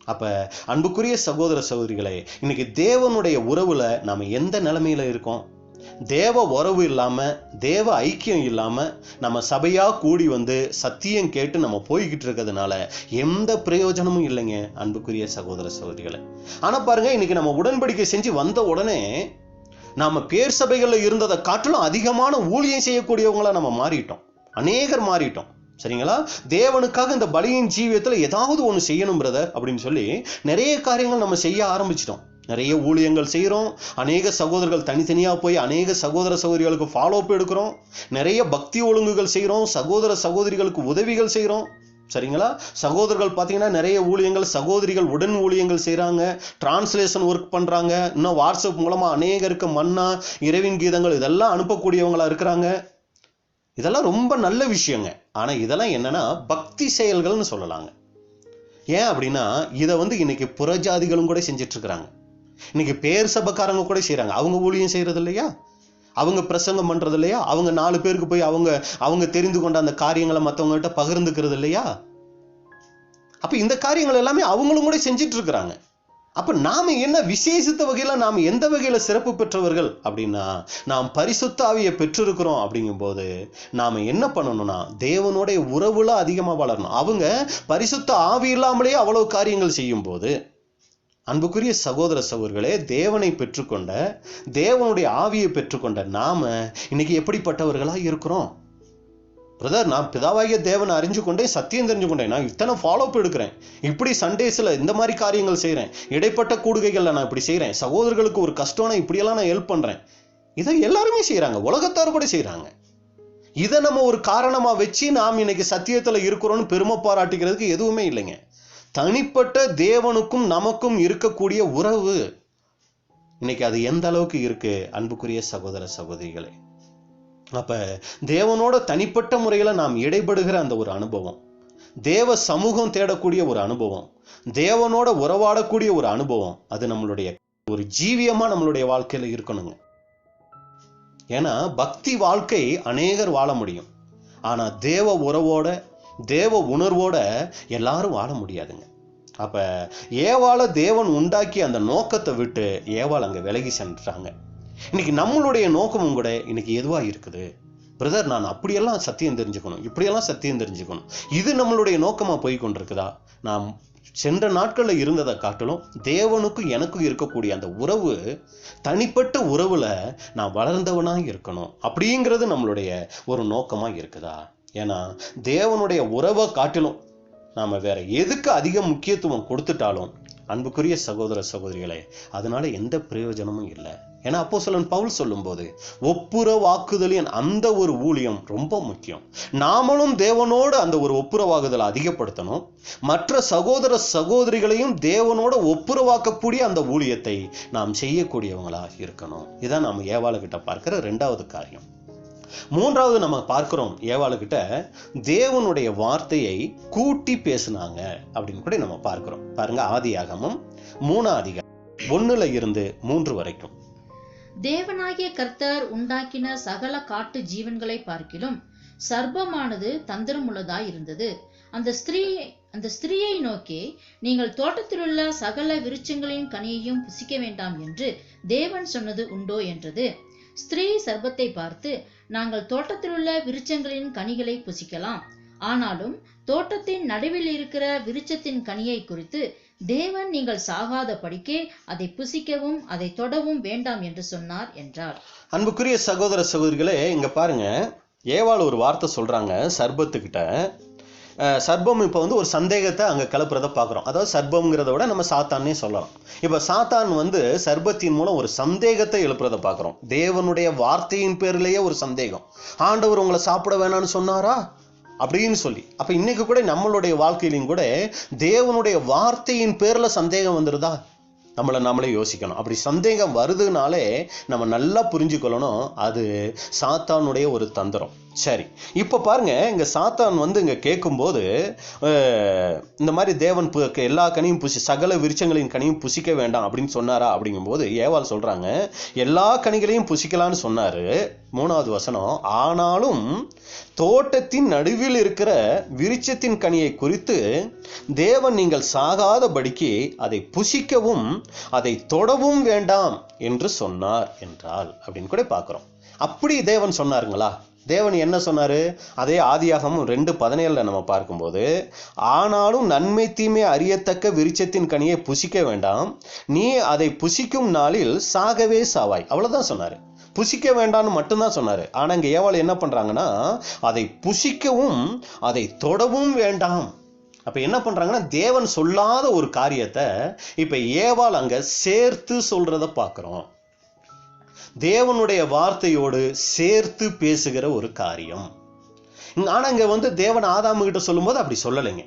அப்ப அன்புக்குரிய சகோதர சகோதரிகளே, இன்னைக்கு தேவனுடைய உறவுல நாம எந்த நிலைமையில இருக்கோம்? தேவ உறவு இல்லாம, தேவ ஐக்கியம் இல்லாம நம்ம சபையா கூடி சத்தியம் கேட்டு நம்ம போய்கிட்டு இருக்கிறதுனால எந்த பிரயோஜனமும் இல்லைங்க அன்புக்குரிய சகோதர சகோதரிகளை. ஆனா பாருங்க, இன்னைக்கு நம்ம உடன்படிக்கை செஞ்சு வந்த உடனே நாம பேர் சபைகள்ல இருந்ததை காட்டிலும் அதிகமான ஊழியம் செய்யக்கூடியவங்களா நம்ம மாறிட்டோம். அநேகர் மாறிட்டோம். சரிங்களா? தேவனுக்காக இந்த பலியின் ஜீவியத்துல ஏதாவது ஒண்ணு செய்யணும் பிரதர் அப்படின்னு சொல்லி நிறைய காரியங்கள் நம்ம செய்ய ஆரம்பிச்சிட்டோம். நிறைய ஊழியங்கள் செய்கிறோம். அநேக சகோதரர்கள் தனித்தனியா போய் அநேக சகோதர சகோதரிகளுக்கு ஃபாலோ அப் எடுக்கிறோம். நிறைய பக்தி ஒழுங்குகள் செய்கிறோம். சகோதர சகோதரிகளுக்கு உதவிகள் செய்கிறோம். சரிங்களா? சகோதரர்கள் பார்த்தீங்கன்னா நிறைய ஊழியங்கள், சகோதரிகள் உடன் ஊழியங்கள் செய்கிறாங்க, டிரான்ஸ்லேஷன் ஒர்க் பண்ணுறாங்க. இன்னும் வாட்ஸ்அப் மூலமாக அநேகருக்கு மன்னா, இறைவின் கீதங்கள் இதெல்லாம் அனுப்பக்கூடியவங்களா இருக்கிறாங்க. இதெல்லாம் ரொம்ப நல்ல விஷயங்க. ஆனால் இதெல்லாம் என்னன்னா பக்தி செயல்கள்னு சொல்லலாங்க. ஏன் அப்படின்னா இதை இன்னைக்கு புறஜாதிகளும் கூட செஞ்சிட்டு இருக்கிறாங்க. இன்னைக்கு பேர் சபைக்காரங்க கூட செய்யறாங்க. அவங்க ஊழியம் செய்யறது இல்லையா? அவங்க பிரசங்கம் பண்றது இல்லையா? அவங்க 4 பேருக்கு போய் அவங்க தெரிந்து கொண்ட அந்த காரியங்களை மற்றவங்க கிட்ட பகிர்ந்துக்கிறது இல்லையா? அப்ப இந்த காரியங்கள் எல்லாமே அவங்களும் கூட செஞ்சிட்டு இருக்கிறாங்க. அப்ப நாம என்ன விசேஷித்த வகையில நாம எந்த வகையில சிறப்பு பெற்றவர்கள் அப்படின்னா, நாம் பரிசுத்த ஆவியை பெற்றிருக்கிறோம். அப்படிங்கும்போது நாம என்ன பண்ணணும்னா, தேவனுடைய உறவுல அதிகமா வளரணும். அவங்க பரிசுத்த ஆவி இல்லாமலே அவ்வளவு காரியங்கள் செய்யும் போது, அன்புக்குரிய சகோதர சகோதரிகளே, தேவனை பெற்றுக்கொண்ட, தேவனுடைய ஆவியை பெற்றுக்கொண்ட நாம இன்னைக்கு எப்படிப்பட்டவர்களா இருக்கிறோம்? பிரதர், நான் பிதாவாகிய தேவனை அறிஞ்சு கொண்டேன், சத்தியம் தெரிஞ்சு கொண்டேன், நான் இத்தனை ஃபாலோ அப் எடுக்கிறேன், இப்படி சண்டேஸ்ல இந்த மாதிரி காரியங்கள் செய்யறேன், இடைப்பட்ட கூடுகைகள்ல நான் இப்படி செய்யறேன், சகோதரர்களுக்கு ஒரு கஷ்டம்னா இப்படியெல்லாம் நான் ஹெல்ப் பண்றேன். இதை எல்லாருமே செய்யறாங்க, உலகத்தார் கூட செய்யறாங்க. இதை நம்ம ஒரு காரணமா வச்சு நாம் இன்னைக்கு சத்தியத்துல இருக்கிறோம்னு பெருமை பாராட்டிக்கிறதுக்கு எதுவுமே இல்லைங்க. தனிப்பட்ட தேவனுக்கும் நமக்கும் இருக்கக்கூடிய உறவு இன்னைக்கு அது எந்த அளவுக்கு இருக்கு அன்புக்குரிய சகோதர சகோதரிகளே? அப்ப தேவனோட தனிப்பட்ட முறையில நாம் இடைபடுகிற அந்த ஒரு அனுபவம், தேவ சமூகம் தேடக்கூடிய ஒரு அனுபவம், தேவனோட உறவாடக்கூடிய ஒரு அனுபவம், அது நம்மளுடைய ஒரு ஜீவியமா நம்மளுடைய வாழ்க்கையில இருக்கணுங்க. ஏன்னா பக்தி வாழ்க்கை அநேகர் வாழ முடியும், ஆனா தேவ உறவோட, தேவ உணர்வோட எல்லாரும் வாழ முடியாதுங்க. அப்ப ஏவாளை தேவன் உண்டாக்கி அந்த நோக்கத்தை விட்டு ஏவாள் அங்க விலகி சென்றாங்க. இன்னைக்கு நம்மளுடைய நோக்கமும் கூட இன்னைக்கு எதுவா இருக்குது? பிரதர், நான் அப்படியெல்லாம் சத்தியம் தெரிஞ்சுக்கணும், இப்படியெல்லாம் சத்தியம் தெரிஞ்சுக்கணும், இது நம்மளுடைய நோக்கமா போய் கொண்டிருக்குதா? நாம் சென்ற நாட்கள்ல இருந்ததை காட்டிலும் தேவனுக்கும் எனக்கும் இருக்கக்கூடிய அந்த உறவு, தனிப்பட்ட உறவுல நான் வளர்ந்தவனா இருக்கணும் அப்படிங்கிறது நம்மளுடைய ஒரு நோக்கமா இருக்குதா? ஏன்னா தேவனுடைய உறவை காட்டிலும் நாம வேற எதுக்கு அதிக முக்கியத்துவம் கொடுத்துட்டாலும் அன்புக்குரிய சகோதர சகோதரிகளே, அதனால எந்த பிரயோஜனமும் இல்லை. ஏன்னா அப்போஸ்தலன் பவுல் சொல்லும் போது ஒப்புரவாக்குதலின் அந்த ஒரு ஊழியம் ரொம்ப முக்கியம். நாமளும் தேவனோடு அந்த ஒரு ஒப்புரவாகுதலை அதிகப்படுத்தணும், மற்ற சகோதர சகோதரிகளையும் தேவனோட ஒப்புரவாக்கக்கூடிய அந்த ஊழியத்தை நாம் செய்யக்கூடியவங்களா இருக்கணும். இதான் நாம் ஏவாளுகிட்ட பார்க்கிற 2வது காரியம். 3வது நம்ம பார்க்கிறோம், ஏவாளுகிட்ட தேவனுடைய வார்த்தையை கூட்டி பேசினாங்க அப்படின்னு கூட நம்ம பார்க்கிறோம். பாருங்க, ஆதியாகமம் 3ஆம் அதிகாரம் 1ல இருந்து 3 வரைக்கும். தேவனாகிய கர்த்தர் உண்டாக்கின சகல காட்டு ஜீவன்களை பார்க்கிலும் சர்ப்பமானது தந்திரமுள்ளதாய் இருந்தது. அந்த ஸ்திரீயை நோக்கி, நீங்கள் தோட்டத்திலுள்ள சகல விருட்சங்களின் கனியையும் புசிக்க வேண்டாம் என்று தேவன் சொன்னது உண்டோ என்றது. ஸ்திரீ சர்ப்பத்தை பார்த்து, நாங்கள் தோட்டத்திலுள்ள விருட்சங்களின் கனிகளை புசிக்கலாம், ஆனாலும் தோட்டத்தின் நடுவில் இருக்கிற விருட்சத்தின் கனியை குறித்து தேவன் நீங்கள் சாகாத படிக்கே அதை புசிக்கவும் அதை தொடவும் வேண்டாம் என்று சொன்னார் என்றார். அன்புக்குரிய சகோதர சகோதரிகளே, இங்க பாருங்க, ஏவாள் ஒரு வார்த்தை சொல்றாங்க சர்ப்பத்துக்கிட்ட. சர்ப்பம் இப்போ ஒரு சந்தேகத்தை அங்கே கிளப்புறத பார்க்குறோம். அதாவது சர்ப்பம்ங்கிறத விட நம்ம சாத்தான்னே சொல்லலாம். இப்போ சாத்தான் சர்ப்பத்தின் மூலம் ஒரு சந்தேகத்தை எழுப்புறத பார்க்குறோம். தேவனுடைய வார்த்தையின் பேர்லேயே ஒரு சந்தேகம். ஆண்டவர் உங்களை சாப்பிட வேணான்னு சொன்னாரா அப்படின்னு சொல்லி. அப்போ இன்னைக்கு கூட நம்மளுடைய வாழ்க்கையிலையும் கூட தேவனுடைய வார்த்தையின் பேரில் சந்தேகம் வந்துடுதா? நம்மளே யோசிக்கணும். அப்படி சந்தேகம் வருதுனாலே நம்ம நல்லா புரிஞ்சுக்கொள்ளணும், அது சாத்தானுடைய ஒரு தந்திரம். சரி, இப்போ பாருங்க, இங்க சாத்தான் இங்க கேட்கும்போது இந்த மாதிரி தேவன் எல்லா கனியும் சகல விருட்சங்களின் கனியும் புசிக்க வேண்டாம் அப்படின்னு சொன்னாரா அப்படிங்கும்போது ஏவாள் சொல்றாங்க, எல்லா கனிகளையும் புசிக்கலான்னு சொன்னாரு. 3வது வசனம், ஆனாலும் தோட்டத்தின் நடுவில் இருக்கிற விருட்சத்தின் கனியை குறித்து தேவன் நீங்கள் சாகாதபடிக்கு அதை புசிக்கவும் அதை தொடவும் வேண்டாம் என்று சொன்னார் என்றால் அப்படின்னு கூட பார்க்கிறோம். அப்படி தேவன் சொன்னாருங்களா? தேவன் என்ன சொன்னாரு? அதே ஆதியாகமம் 2:17 நம்ம பார்க்கும்போது, ஆனாலும் நன்மை தீமை அறியத்தக்க விருட்சத்தின் கனியை புசிக்க வேண்டாம், நீ அதை புசிக்கும் நாளில் சாகவே சாவாய். அவ்வளவுதான் சொன்னாரு. புசிக்க வேண்டாம்னு மட்டும்தான் சொன்னாரு. ஆனா இங்க ஏவாள் என்ன பண்றாங்கன்னா, அதை புசிக்கவும் அதை தொடவும் வேண்டாம். அப்ப என்ன பண்றாங்கன்னா, தேவன் சொல்லாத ஒரு காரியத்தை இப்ப ஏவாள் அங்க சேர்த்து சொல்றத பார்க்கிறோம். தேவனுடைய வார்த்தையோடு சேர்த்து பேசுகிற ஒரு காரியம். ஆனா இங்க தேவன் ஆதாமு கிட்ட சொல்லும் போது அப்படி சொல்லலைங்க.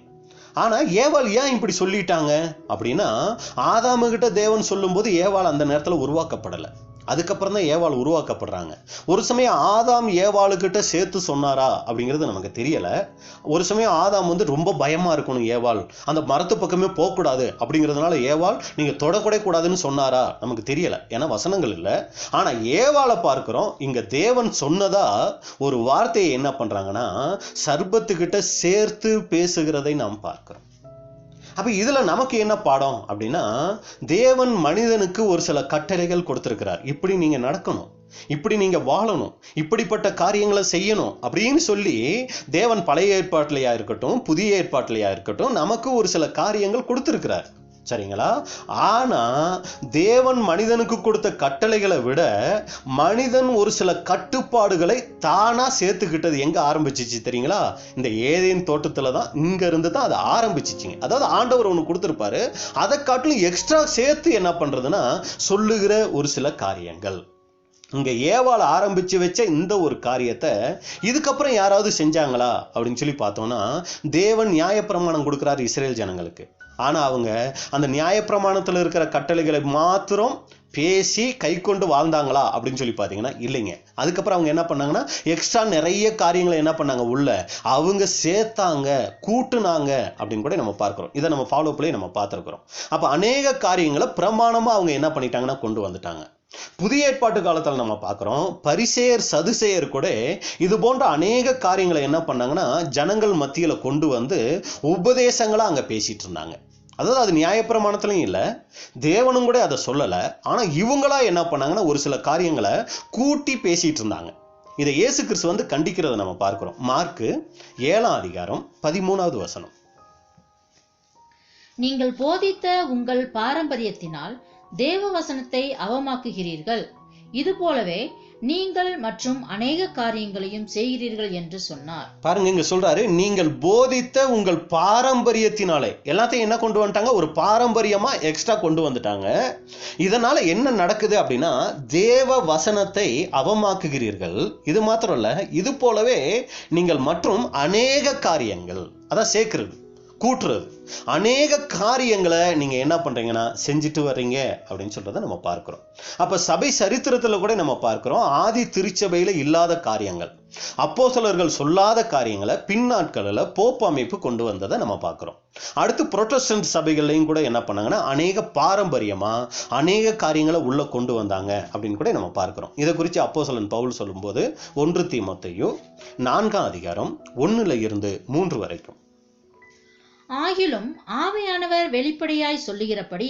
ஆனா ஏவாள் ஏன் இப்படி சொல்லிட்டாங்க அப்படின்னா, ஆதாமு கிட்ட தேவன் சொல்லும் போது ஏவாள் அந்த நேரத்துல உருவாக்கப்படலை. அதுக்கப்புறம் தான் ஏவாள் உருவாக்கப்படுறாங்க. ஒரு சமயம் ஆதாம் ஏவாளுக்கிட்ட சேர்த்து சொன்னாரா அப்படிங்கிறது நமக்கு தெரியல. ஒரு சமயம் ஆதாம் ரொம்ப பயமா இருக்கணும், ஏவாள் அந்த மரத்து பக்கமே போகக்கூடாது அப்படிங்கிறதுனால ஏவாள் நீங்க தொடக்கூட கூடாதுன்னு சொன்னாரா நமக்கு தெரியல, ஏன்னா வசனங்கள் இல்லை. ஆனா ஏவாளை பார்க்கிறோம், இங்க தேவன் சொன்னதா ஒரு வார்த்தையை என்ன பண்றாங்கன்னா சர்ப்பத்துக்கிட்ட சேர்த்து பேசுகிறதை நாம் பார்க்கிறோம். அப்ப இதுல நமக்கு என்ன பாடம் அப்படின்னா, தேவன் மனிதனுக்கு ஒரு சில கட்டளைகள் கொடுத்திருக்கிறார். இப்படி நீங்க நடக்கணும், இப்படி நீங்க வாழணும், இப்படிப்பட்ட காரியங்களை செய்யணும் அப்படின்னு சொல்லி தேவன் பழைய ஏற்பாட்டிலையா இருக்கட்டும் புதிய ஏற்பாட்டிலையா இருக்கட்டும் நமக்கு ஒரு சில காரியங்கள் கொடுத்திருக்கிறார். சரிங்களா? ஆனா தேவன் மனிதனுக்கு கொடுத்த கட்டளைகளை விட மனிதன் ஒரு சில கட்டுப்பாடுகளை தானா சேர்த்துக்கிட்டது எங்க ஆரம்பிச்சிச்சு தெரியுங்களா? இந்த ஏதேன் தோட்டத்துல தான், இங்க இருந்து தான் அது ஆரம்பிச்சிச்சுங்க. அதாவது ஆண்டவர் ஒண்ணு கொடுத்திருப்பாரு, அதை காட்டிலும் எக்ஸ்ட்ரா சேர்த்து என்ன பண்றதுன்னா சொல்லுகிற ஒரு சில காரியங்கள். இங்க ஏவாள் ஆரம்பிச்சு வச்ச இந்த ஒரு காரியத்தை இதுக்கப்புறம் யாராவது செஞ்சாங்களா அப்படின்னு சொல்லி பார்த்தோம்னா, தேவன் நியாயப்பிரமாணம் கொடுக்கிறார் இஸ்ரேல் ஜனங்களுக்கு. ஆனா அவங்க அந்த நியாயப்பிரமாணத்துல இருக்கிற கட்டளைகளை மாத்திரம் பேசி கை கொண்டு வாழ்ந்தாங்களா அப்படின்னு சொல்லி பார்த்தீங்கன்னா இல்லைங்க. அதுக்கப்புறம் அவங்க என்ன பண்ணாங்கன்னா எக்ஸ்ட்ரா நிறைய காரியங்களை என்ன பண்ணாங்க உள்ள அவங்க சேர்த்தாங்க, கூட்டுனாங்க அப்படின்னு கூட நம்ம பார்க்கிறோம். இதை நம்ம ஃபாலோ பண்ணி நம்ம பார்த்துருக்கிறோம். அப்ப அநேக காரியங்களை பிரமாணமா அவங்க என்ன பண்ணிட்டாங்கன்னா கொண்டு வந்துட்டாங்க. புதிய ஏற்பாட்டு காலத்தில் நம்ம பார்க்கிறோம், பரிசேயர் சதுசேயர் கூட இது போன்ற அநேக காரியங்களை என்ன பண்ணாங்கன்னா ஜனங்கள் மத்தியில கொண்டு வந்து உபதேசங்களா அங்க பேசிட்டு இருந்தாங்க. அதாவது அது நியாயப்பிரமாணத்திலையும் இல்லை, தேவனும் கூட அதை சொல்லலை. ஆனா இவங்களா என்ன பண்ணாங்கன்னா ஒரு சில காரியங்களை கூட்டி பேசிட்டு இருந்தாங்க. இதை இயேசு கிறிஸ்து கண்டிக்கிறத நம்ம பார்க்கிறோம். மார்க்கு 7ஆம் அதிகாரம் 13வது வசனம். நீங்கள் போதித்த உங்கள் பாரம்பரியத்தினால் தேவ வசனத்தை அவமாக்குகிறீர்கள், இது போலவே நீங்கள் மற்றும் அநேக காரியங்களையும் செய்கிறீர்கள் என்று சொன்னார். பாருங்க, இங்க சொல்றாரு, நீங்கள் போதித்த உங்கள் பாரம்பரியத்தினாலே. எல்லாத்தையும் என்ன கொண்டு வந்துட்டாங்க, ஒரு பாரம்பரியமா எக்ஸ்ட்ரா கொண்டு வந்துட்டாங்க. இதனால என்ன நடக்குது அப்படின்னா தேவ வசனத்தை அவமாக்குகிறீர்கள். இது மாத்திரம் இல்ல, இது போலவே நீங்கள் மற்றும் அநேக காரியங்கள், அதான் சேர்க்கிறது, கூட்டுறது, அநேக காரியங்களை நீங்க என்ன பண்றீங்கன்னா செஞ்சுட்டு வர்றீங்க அப்படின்னு சொல்றதை நம்ம பார்க்கிறோம். அப்ப சபை சரித்திரத்துல கூட நம்ம பார்க்கிறோம், ஆதி திருச்சபையில இல்லாத காரியங்கள், அப்போஸ்தலர்கள் சொல்லாத காரியங்களை பின்னாட்களில் போப் அமைப்பு கொண்டு வந்ததை நம்ம பார்க்கிறோம். அடுத்து புரோட்டஸ்டன்ட் சபைகள்லையும் கூட என்ன பண்ணாங்கன்னா அநேக பாரம்பரியமா அநேக காரியங்களை உள்ள கொண்டு வந்தாங்க அப்படின்னு கூட நம்ம பார்க்கிறோம். இதை குறித்து அப்போஸ்தலன் பவுல் சொல்லும்போது 1 தீமோத்தேயு 4ஆம் அதிகாரம் 1-3 வரைக்கும், ஆகிலும் ஆவியானவர் வெளிப்படையாய் சொல்லுகிறபடி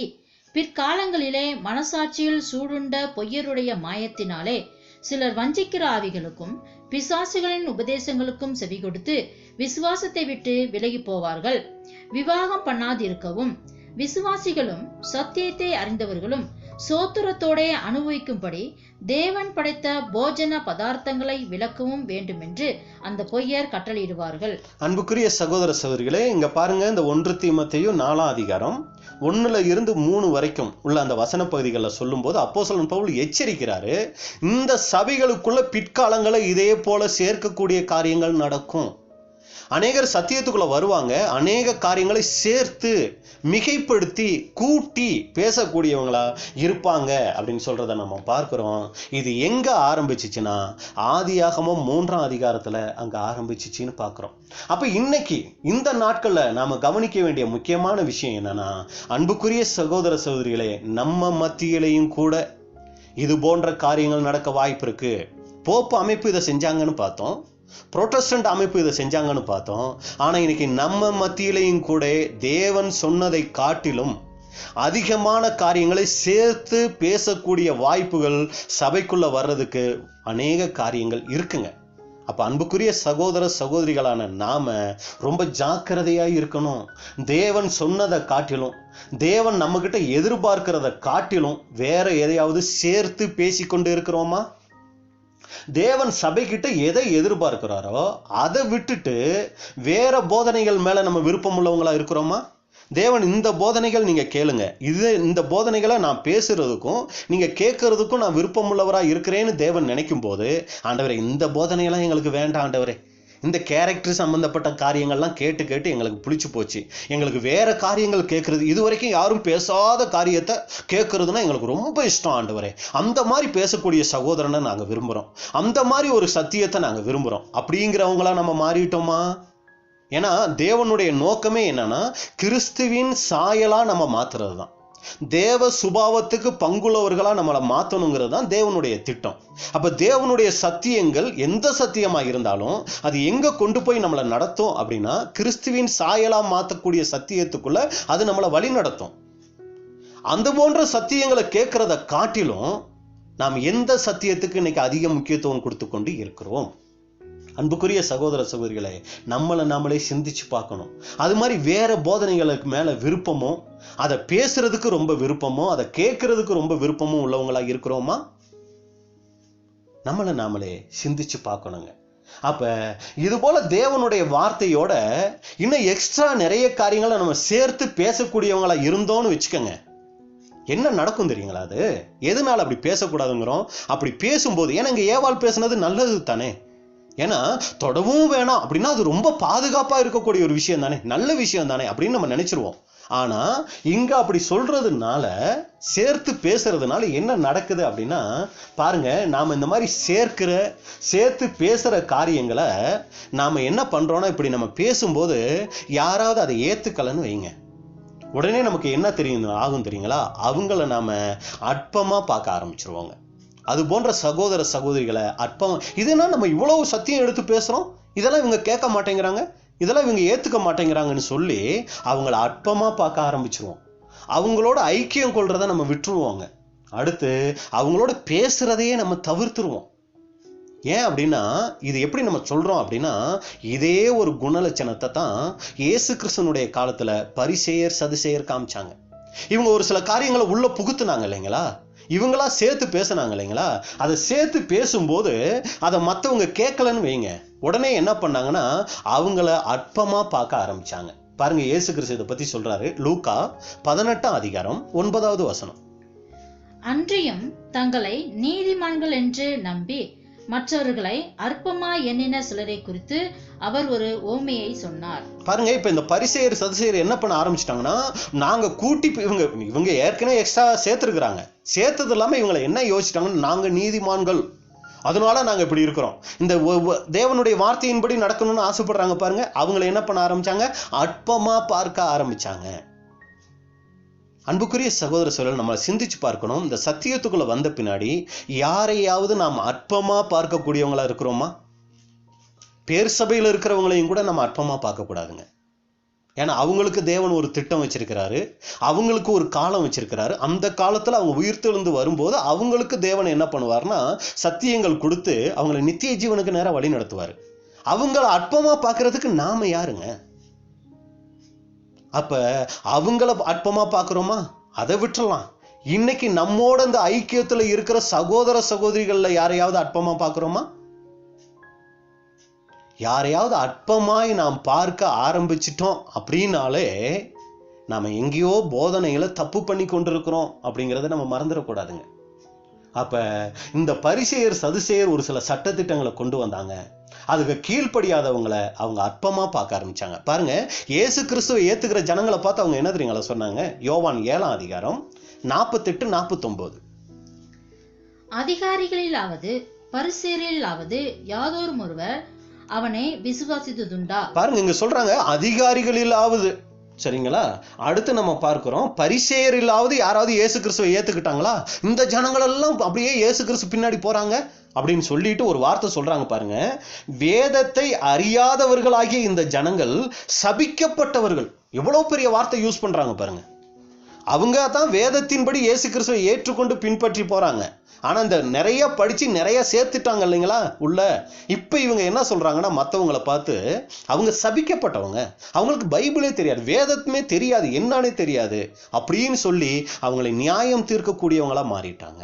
பிற்காலங்களிலே மனசாட்சியில் சூடுண்ட பொய்யருடைய மாயத்தினாலே சிலர் வஞ்சிக்கிற ஆவிகளுக்கும் பிசாசுகளின் உபதேசங்களுக்கும் செவி கொடுத்து விசுவாசத்தை விட்டு விலகி போவார்கள். விவாகம் பண்ணாதிருக்கவும் விசுவாசிகளும் சத்தியத்தை அறிந்தவர்களும் சோத்திரத்தோட அனுபவிக்கும்படி தேவன் படைத்த போஜன பதார்த்தங்களை விளக்கவும் வேண்டுமென்று அந்த பொய்யர் கட்டளையிடுவார்கள். அன்புக்குரிய சகோதர சகோதரிகளே, இங்க பாருங்க, இந்த 1 தீமோத்தேயு 4ஆம் அதிகாரம் 1-3 வரைக்கும் உள்ள அந்த வசன பகுதிகளில் சொல்லும் போது அப்போஸ்தலன் பவுல் எச்சரிக்கிறாரு, இந்த சபைகளுக்குள்ள பிற்காலங்களை இதே போல சேர்க்கக்கூடிய காரியங்கள் நடக்கும். அநேகர் சத்தியத்துக்குள்ள வருவாங்க, அநேக காரியங்களை சேர்த்து மிகைப்படுத்தி கூட்டி பேசக்கூடியவங்களா இருப்பாங்க அப்படின்னு சொல்றத நம்ம பார்க்கிறோம். இது எங்க ஆரம்பிச்சிச்சுன்னா ஆதியாகமம் 3ஆம் அதிகாரத்துல அங்க ஆரம்பிச்சிச்சுன்னு பார்க்கிறோம். அப்ப இன்னைக்கு இந்த நாட்கள்ல நாம கவனிக்க வேண்டிய முக்கியமான விஷயம் என்னன்னா, அன்புக்குரிய சகோதர சகோதரிகளே, நம்ம மத்தியிலையும் கூட இது போன்ற காரியங்கள் நடக்க வாய்ப்பு இருக்கு. போப்பு அமைப்பு இதை செஞ்சாங்கன்னு பார்த்தோம், புரோட்டஸ்டன்ட் அமைப்பு இதை செஞ்சாங்கன்னு பார்த்தோம். ஆனா இன்னைக்கு நம்ம மத்தியிலையும் கூட தேவன் சொன்னதை காட்டிலும் அதிகமான காரியங்களை சேர்த்து பேசக்கூடிய வாய்ப்புகள் சபைக்குள்ள வர்றதுக்கு அநேக காரியங்கள் இருக்குங்க. அப்ப அன்புக்குரிய சகோதர சகோதரிகளான நாம ரொம்ப ஜாக்கிரதையா இருக்கணும். தேவன் சொன்னதை காட்டிலும், தேவன் நம்ம கிட்ட எதிர்பார்க்கிறத காட்டிலும் வேற எதையாவது சேர்த்து பேசிக்கொண்டு இருக்கிறோமா? தேவன் சபை கிட்ட எதை எதிர்பார்க்கிறாரோ அதை விட்டுட்டு வேற போதனைகள் மேல நம்ம விருப்பம் உள்ளவங்களா இருக்கிறோமா? தேவன் இந்த போதனைகள் நீங்க கேளுங்க, இந்த போதனைகளை நான் பேசுறதுக்கும் நீங்க கேட்கறதுக்கும் நான் விருப்பம் உள்ளவரா இருக்கிறேன்னு தேவன் நினைக்கும் போது, ஆண்டவரே இந்த போதனையெல்லாம் எங்களுக்கு வேண்டாம், ஆண்டவரே இந்த கேரக்டர் சம்பந்தப்பட்ட காரியங்கள்லாம் கேட்டு கேட்டு எங்களுக்கு பிடிச்சி போச்சு. எங்களுக்கு வேற காரியங்கள் கேட்கறது, இது வரைக்கும் யாரும் பேசாத காரியத்தை கேட்கறதுனா எங்களுக்கு ரொம்ப இஷ்டம் ஆண்டவரே. அந்த மாதிரி பேசக்கூடிய சகோதரனை நாங்கள் விரும்புகிறோம், அந்த மாதிரி ஒரு சத்தியத்தை நாங்கள் விரும்புகிறோம். அப்படிங்கிறவங்களா நம்ம மாறிட்டோமா? ஏன்னா தேவனுடைய நோக்கமே என்னன்னா கிறிஸ்துவின் சாயலா நம்ம மாத்துறது தான். தேவ சுபாவத்துக்கு பங்குள்ளவர்களா நம்மளை மாற்றணுங்கிறது தான் தேவனுடைய திட்டம். அப்ப தேவனுடைய சத்தியங்கள் எந்த சத்தியமா இருந்தாலும் அது எங்க கொண்டு போய் நம்மளை நடத்தும் அப்படின்னா கிறிஸ்துவின் சாயலா மாற்றக்கூடிய சத்தியத்துக்குள்ள அது நம்மளை வழி நடத்தும். அந்த போன்ற சத்தியங்களை கேட்கறத காட்டிலும் நாம் எந்த சத்தியத்துக்கு இன்னைக்கு அதிக முக்கியத்துவம் கொடுத்து கொண்டு இருக்கிறோம்? அன்புக்குரிய சகோதர சகோதரிகளை நம்மளே சிந்திச்சு பார்க்கணும். அது மாதிரி வேற போதனைகளுக்கு மேல விருப்பமோ, அதை பேசுறதுக்கு ரொம்ப விருப்பமோ, அதை கேட்கறதுக்கு ரொம்ப விருப்பமோ உள்ளவங்களா இருக்கிறோமா? நாமளே சிந்திச்சு பார்க்கணுங்க. அப்ப இது போல தேவனுடைய வார்த்தையோட இன்னும் எக்ஸ்ட்ரா நிறைய காரியங்களை நம்ம சேர்த்து பேசக்கூடியவங்களா இருந்தோம்னு வச்சுக்கோங்க, என்ன நடக்கும் தெரியுங்களா? அது எதனால அப்படி பேசக்கூடாதுங்கிறோம். அப்படி பேசும்போது, ஏன்னா இங்க ஏவாள் பேசுனது நல்லது தானே, ஏன்னா தொடவும் வேணாம் அப்படின்னா அது ரொம்ப பாதுகாப்பா இருக்கக்கூடிய ஒரு விஷயம் தானே, நல்ல விஷயம் தானே அப்படின்னு நம்ம நினைச்சிருவோம். ஆனா இங்க அப்படி சொல்றதுனால, சேர்த்து பேசுறதுனால என்ன நடக்குது அப்படின்னா பாருங்க, நாம இந்த மாதிரி சேர்த்து பேசுற காரியங்களை நாம என்ன பண்றோம்னா, இப்படி நம்ம பேசும்போது யாராவது அதை ஏத்துக்கலன்னு வைங்க, உடனே நமக்கு என்ன ஆகும் தெரியுங்களா? அவங்கள நாம அற்பமா பார்க்க ஆரம்பிச்சிருவாங்க. அது போன்ற சகோதர சகோதரிகளை அற்பம், இதுனா நம்ம இவ்வளவு சத்தியம் எடுத்து பேசுறோம், இதெல்லாம் இவங்க கேட்க மாட்டேங்கிறாங்க, இதெல்லாம் இவங்க ஏத்துக்க மாட்டேங்கிறாங்கன்னு சொல்லி அவங்கள அற்பமா பார்க்க ஆரம்பிச்சிருவோம். அவங்களோட ஐக்கியம் கொள்றதை நம்ம விட்டுருவோங்க. அடுத்து அவங்களோட பேசுறதையே நம்ம தவிர்த்துருவோம். ஏன் அப்படின்னா, இது எப்படி நம்ம சொல்றோம் அப்படின்னா, இதே ஒரு குணலட்சணத்தை தான் இயேசு கிறிஸ்துனுடைய காலத்துல பரிசேயர் சதுசேயர் காமிச்சாங்க. இவங்க ஒரு சில காரியங்களை உள்ள புகுத்துனாங்க இல்லைங்களா, இவங்களா சேர்த்து பேசினாங்க இல்லைங்களா. அதை சேர்த்து பேசும்போது அதை மற்றவங்க கேட்கலன்னு வைங்க, உடனே என்ன பண்ணாங்கன்னா அவங்கள அற்பமா பார்க்க ஆரம்பிச்சாங்க. பாருங்க, இயேசு கிறிஸ்து இதை பத்தி சொல்றாரு. லூக்கா 18ஆம் அதிகாரம் 9வது வசனம். அன்றியும் தங்களை நீதிமான்கள் என்று நம்பி மற்றவர்களை அற்பமா எண்ணின சிலரை குறித்து அவர் ஒரு ஓமையை சொன்னார். பாருங்க, இப்ப இந்த பரிசேயர் சதுசேயர் என்ன பண்ண ஆரம்பிச்சிட்டாங்கன்னா, நாங்க கூட்டி இவங்க ஏற்கனவே எக்ஸ்ட்ரா சேர்த்துருக்குறாங்க, சேர்த்தது இல்லாம இவங்களை என்ன யோசிச்சிட்டாங்கன்னா, நாங்க நீதிமான்கள், அதனால நாங்க இப்படி இருக்கிறோம், இந்த தேவனுடைய வார்த்தையின்படி நடக்கணும்னு ஆசைப்படுறாங்க பாருங்க, அவங்களை என்ன பண்ண ஆரம்பிச்சாங்க? அற்பமா பார்க்க ஆரம்பிச்சாங்க. அன்புக்குரிய சகோதர சகோதரர்கள், நம்ம சிந்திச்சு பார்க்கணும். இந்த சத்தியத்துக்குள்ள வந்த பின்னாடி யாரையாவது நாம் அற்பமா பார்க்கக்கூடியவங்களா இருக்கிறோமா? பேர் சபையில் இருக்கிறவங்களையும் கூட நம்ம அற்பமா பார்க்க கூடாதுங்க. ஏன்னா அவங்களுக்கு தேவன் ஒரு திட்டம் வச்சிருக்கிறாரு, அவங்களுக்கு ஒரு காலம் வச்சிருக்கிறாரு. அந்த காலத்துல அவங்க உயிர்த்தெழுந்து வரும்போது அவங்களுக்கு தேவன் என்ன பண்ணுவார்னா சத்தியங்கள் கொடுத்து அவங்களை நித்திய ஜீவனுக்கு நேரம் வழி நடத்துவாரு. அவங்கள அற்பமா பார்க்கறதுக்கு நாம யாருங்க? அப்ப அவங்கள அற்பமா பார்க்கிறோமா? அதை விட்டுறலாம். இன்னைக்கு நம்மோட இந்த ஐக்கியத்துல இருக்கிற சகோதர சகோதரிகள்ல யாரையாவது அற்பமா பார்க்கிறோமா? யாரையாவது அற்பமாய் நாம் பார்க்க ஆரம்பிச்சிட்டோம் அப்படின்னாலே நாம எங்கேயோ போதனைகளை தப்பு பண்ணி கொண்டிருக்கிறோம் அப்படிங்கிறத நம்ம மறந்துடக்கூடாதுங்க. அப்ப இந்த பரிசேயர் சதுசேயர் ஒரு சில சட்டத்திட்டங்களை கொண்டு வந்தாங்க. அதுக்கு கீழ்ப்படியாதவங்களை அவங்க அற்பமா பார்க்க ஆரம்பிச்சாங்க. பாருங்க, இயேசு கிறிஸ்துவை ஏத்துக்கிற ஜனங்களை பார்த்து அவங்க என்ன தெரியுங்களா சொன்னாங்க? யோவான் 7ஆம் அதிகாரம் 48-49. அதிகாரிகளிலாவது பரிசேயரிலாவது யாதோரும் ஒருவர் அவனை விசுவாசித்ததுண்டா? பாருங்க, இங்க சொல்றாங்க அதிகாரிகளிலாவது, சரிங்களா? அடுத்து நம்ம பார்க்கிறோம் பரிசேயரிலாவது யாராவது இயேசு கிறிஸ்துவை ஏத்துக்கிட்டாங்களா? இந்த ஜனங்கள் எல்லாம் அப்படியே இயேசு கிறிஸ்து பின்னாடி போறாங்க அப்படின்னு சொல்லிட்டு ஒரு வார்த்தை சொல்றாங்க பாருங்க. வேதத்தை அறியாதவர்களாகிய இந்த ஜனங்கள் சபிக்கப்பட்டவர்கள். எவ்வளவு பெரிய வார்த்தை யூஸ் பண்றாங்க பாருங்க. அவங்க தான் வேதத்தின்படி இயேசு கிறிஸ்துவை ஏற்றுக்கொண்டு பின்பற்றி போறாங்க. ஆனா இந்த நிறைய படிச்சு நிறைய சேர்த்துட்டாங்க இல்லைங்களா உள்ள. இப்ப இவங்க என்ன சொல்றாங்கன்னா, மற்றவங்களை பார்த்து அவங்க சபிக்கப்பட்டவங்க, அவங்களுக்கு பைபிளே தெரியாது, வேதத்துமே தெரியாது, என்னன்னே தெரியாது அப்படின்னு சொல்லி அவங்களை நியாயம் தீர்க்கக்கூடியவங்களா மாறிட்டாங்க.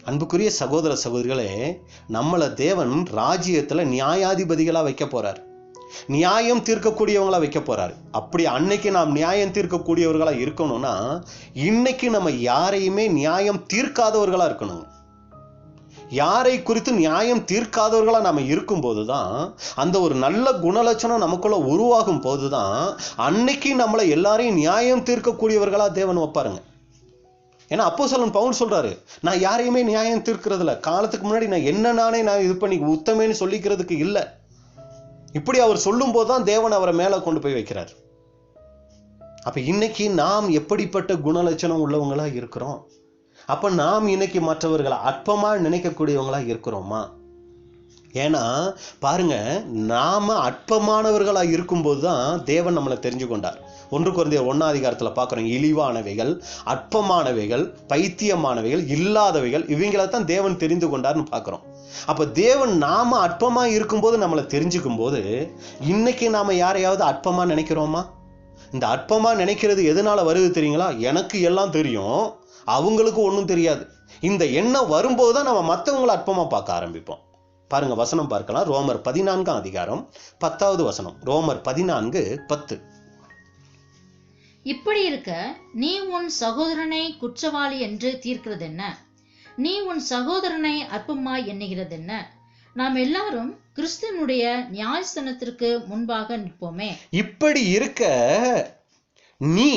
அன்புக்குரிய சகோதர சகோதரிகளே, நம்மளை தேவன் ராஜ்யத்துல நியாயாதிபதிகளா வைக்க போறார், நியாயம் தீர்க்கக்கூடியவங்களா வைக்க போறாரு. அப்படி அன்னைக்கு நாம் நியாயம் தீர்க்கக்கூடியவர்களா இருக்கணும்னா இன்னைக்கு நம்ம யாரையுமே நியாயம் தீர்க்காதவர்களா இருக்கணுங்க. யாரை குறித்து நியாயம் தீர்க்காதவர்களா நம்ம இருக்கும்போது தான், அந்த ஒரு நல்ல குணலட்சணம் நமக்குள்ள உருவாகும் போதுதான் அன்னைக்கு நம்மளை எல்லாரையும் நியாயம் தீர்க்கக்கூடியவர்களா தேவன் வைப்பாருங்க. ஏன்னா அப்போஸ்தலன் பவுல் சொல்றாரு, நான் யாரையுமே நியாயம் தீர்க்கிறதுல, காலத்துக்கு முன்னாடி நான் இது பண்ணி உத்தமேன்னு சொல்லிக்கிறதுக்கு இல்லை. இப்படி அவர் சொல்லும் போதுதான் தேவன் அவரை மேல கொண்டு போய் வைக்கிறார். அப்ப இன்னைக்கு நாம் எப்படிப்பட்ட குணலட்சணம் உள்ளவங்களா இருக்கிறோம்? அப்ப நாம் இன்னைக்கு மற்றவர்களை அற்பமா நினைக்கக்கூடியவங்களா இருக்கிறோமா? ஏன்னா பாருங்க, நாம அற்பமானவர்களா இருக்கும்போது தான் தேவன் நம்மளை தெரிஞ்சு கொண்டார். 1 கொரிந்தியர் 1 பார்க்கிறோம், இழிவானவைகள், அற்பமானவைகள், பைத்தியமானவைகள், இல்லாதவைகள், இவங்களைத்தான் தேவன் தெரிந்து கொண்டார்னு பார்க்கிறோம். அப்ப தேவன் நாம அற்பமா இருக்கும்போது நம்மளை தெரிஞ்சுக்கும் போது, இன்னைக்கு நாம யாரையாவது அற்பமா நினைக்கிறோமா? இந்த அற்பமா நினைக்கிறது எதனால வருது தெரியுங்களா? எனக்கு எல்லாம் தெரியும், அவங்களுக்கு ஒன்றும் தெரியாது. இந்த எண்ணம் வரும்போது தான் நம்ம மற்றவங்களை அற்பமா பார்க்க ஆரம்பிப்போம். பாருங்க, வசனம் பார்க்கலாம். ரோமர் 14 ரோமர் 14:10. இப்படி இருக்க நீ உன் சகோதரனை குற்றவாளி என்று தீர்க்கிறது என்ன? நீ உன் சகோதரனை அற்பமாய் எண்ணுகிறது என்ன? நாம் எல்லாரும் கிறிஸ்துவனுடைய நியாயஸ்தானத்திற்கு முன்பாக நிற்போமே. இப்படி இருக்க நீ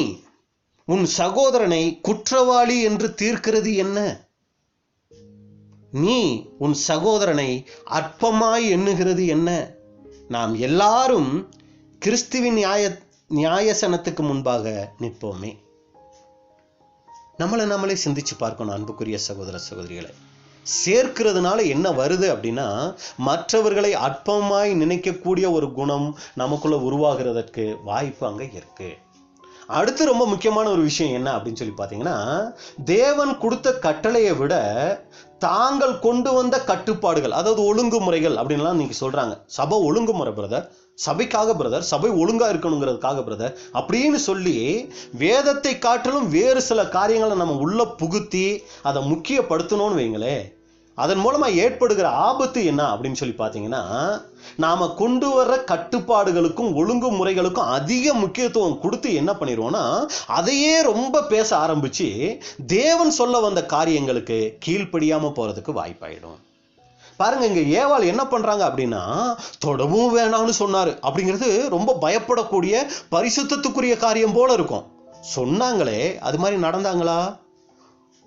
உன் சகோதரனை குற்றவாளி என்று தீர்க்கிறது என்ன? நீ உன் சகோதரனை அற்பமாய் எண்ணுகிறது என்ன? நாம் எல்லாரும் கிறிஸ்துவின் நியாயசனத்துக்கு முன்பாக நிற்போமே. நம்மளே சிந்திச்சு பார்க்கணும் அன்புக்குரிய சகோதர சகோதரிகளை. சேர்க்கிறதுனால என்ன வருது அப்படின்னா, மற்றவர்களை அற்பமாய் நினைக்கக்கூடிய ஒரு குணம் நமக்குள்ள உருவாகிறதுக்கு வாய்ப்பு அங்க இருக்கு. அடுத்து ரொம்ப முக்கியமான ஒரு விஷயம் என்ன அப்படின்னு சொல்லி பார்த்தீங்கன்னா, தேவன் கொடுத்த கட்டளையை விட தாங்கள் கொண்டு வந்த கட்டுப்பாடுகள், அதாவது ஒழுங்குமுறைகள் அப்படின்லாம் நீங்க சொல்றாங்க. சபை ஒழுங்குமுறை பிரதர், சபைக்காக பிரதர், சபை ஒழுங்கா இருக்கணுங்கிறதுக்காக பிரதர் அப்படின்னு சொல்லி வேதத்தை காட்டிலும் வேறு சில காரியங்களை நம்ம உள்ள புகுத்தி அதை முக்கியப்படுத்தணும்னு வைங்களே, அதன் மூலமா ஏற்படுகிற ஆபத்து என்ன அப்படின்னு சொல்லி பார்த்தீங்கன்னா, நாம கொண்டு வர்ற கட்டுப்பாடுகளுக்கும் ஒழுங்குமுறைகளுக்கும் அதிக முக்கியத்துவம் கொடுத்து என்ன பண்ணிடுவோம்னா, அதையே ரொம்ப பேச ஆரம்பிச்சு தேவன் சொல்ல வந்த காரியங்களுக்கு கீழ்ப்படியாம போறதுக்கு வாய்ப்பாயிடும். பாருங்க, இங்க ஏவாள் என்ன பண்றாங்க அப்படின்னா, தொடவும் வேணாம்னு சொன்னாரு அப்படிங்கிறது ரொம்ப பயப்படக்கூடிய பரிசுத்தத்துக்குரிய காரியம் போல இருக்கும். சொன்னாங்களே, அது மாதிரி நடந்தாங்களா?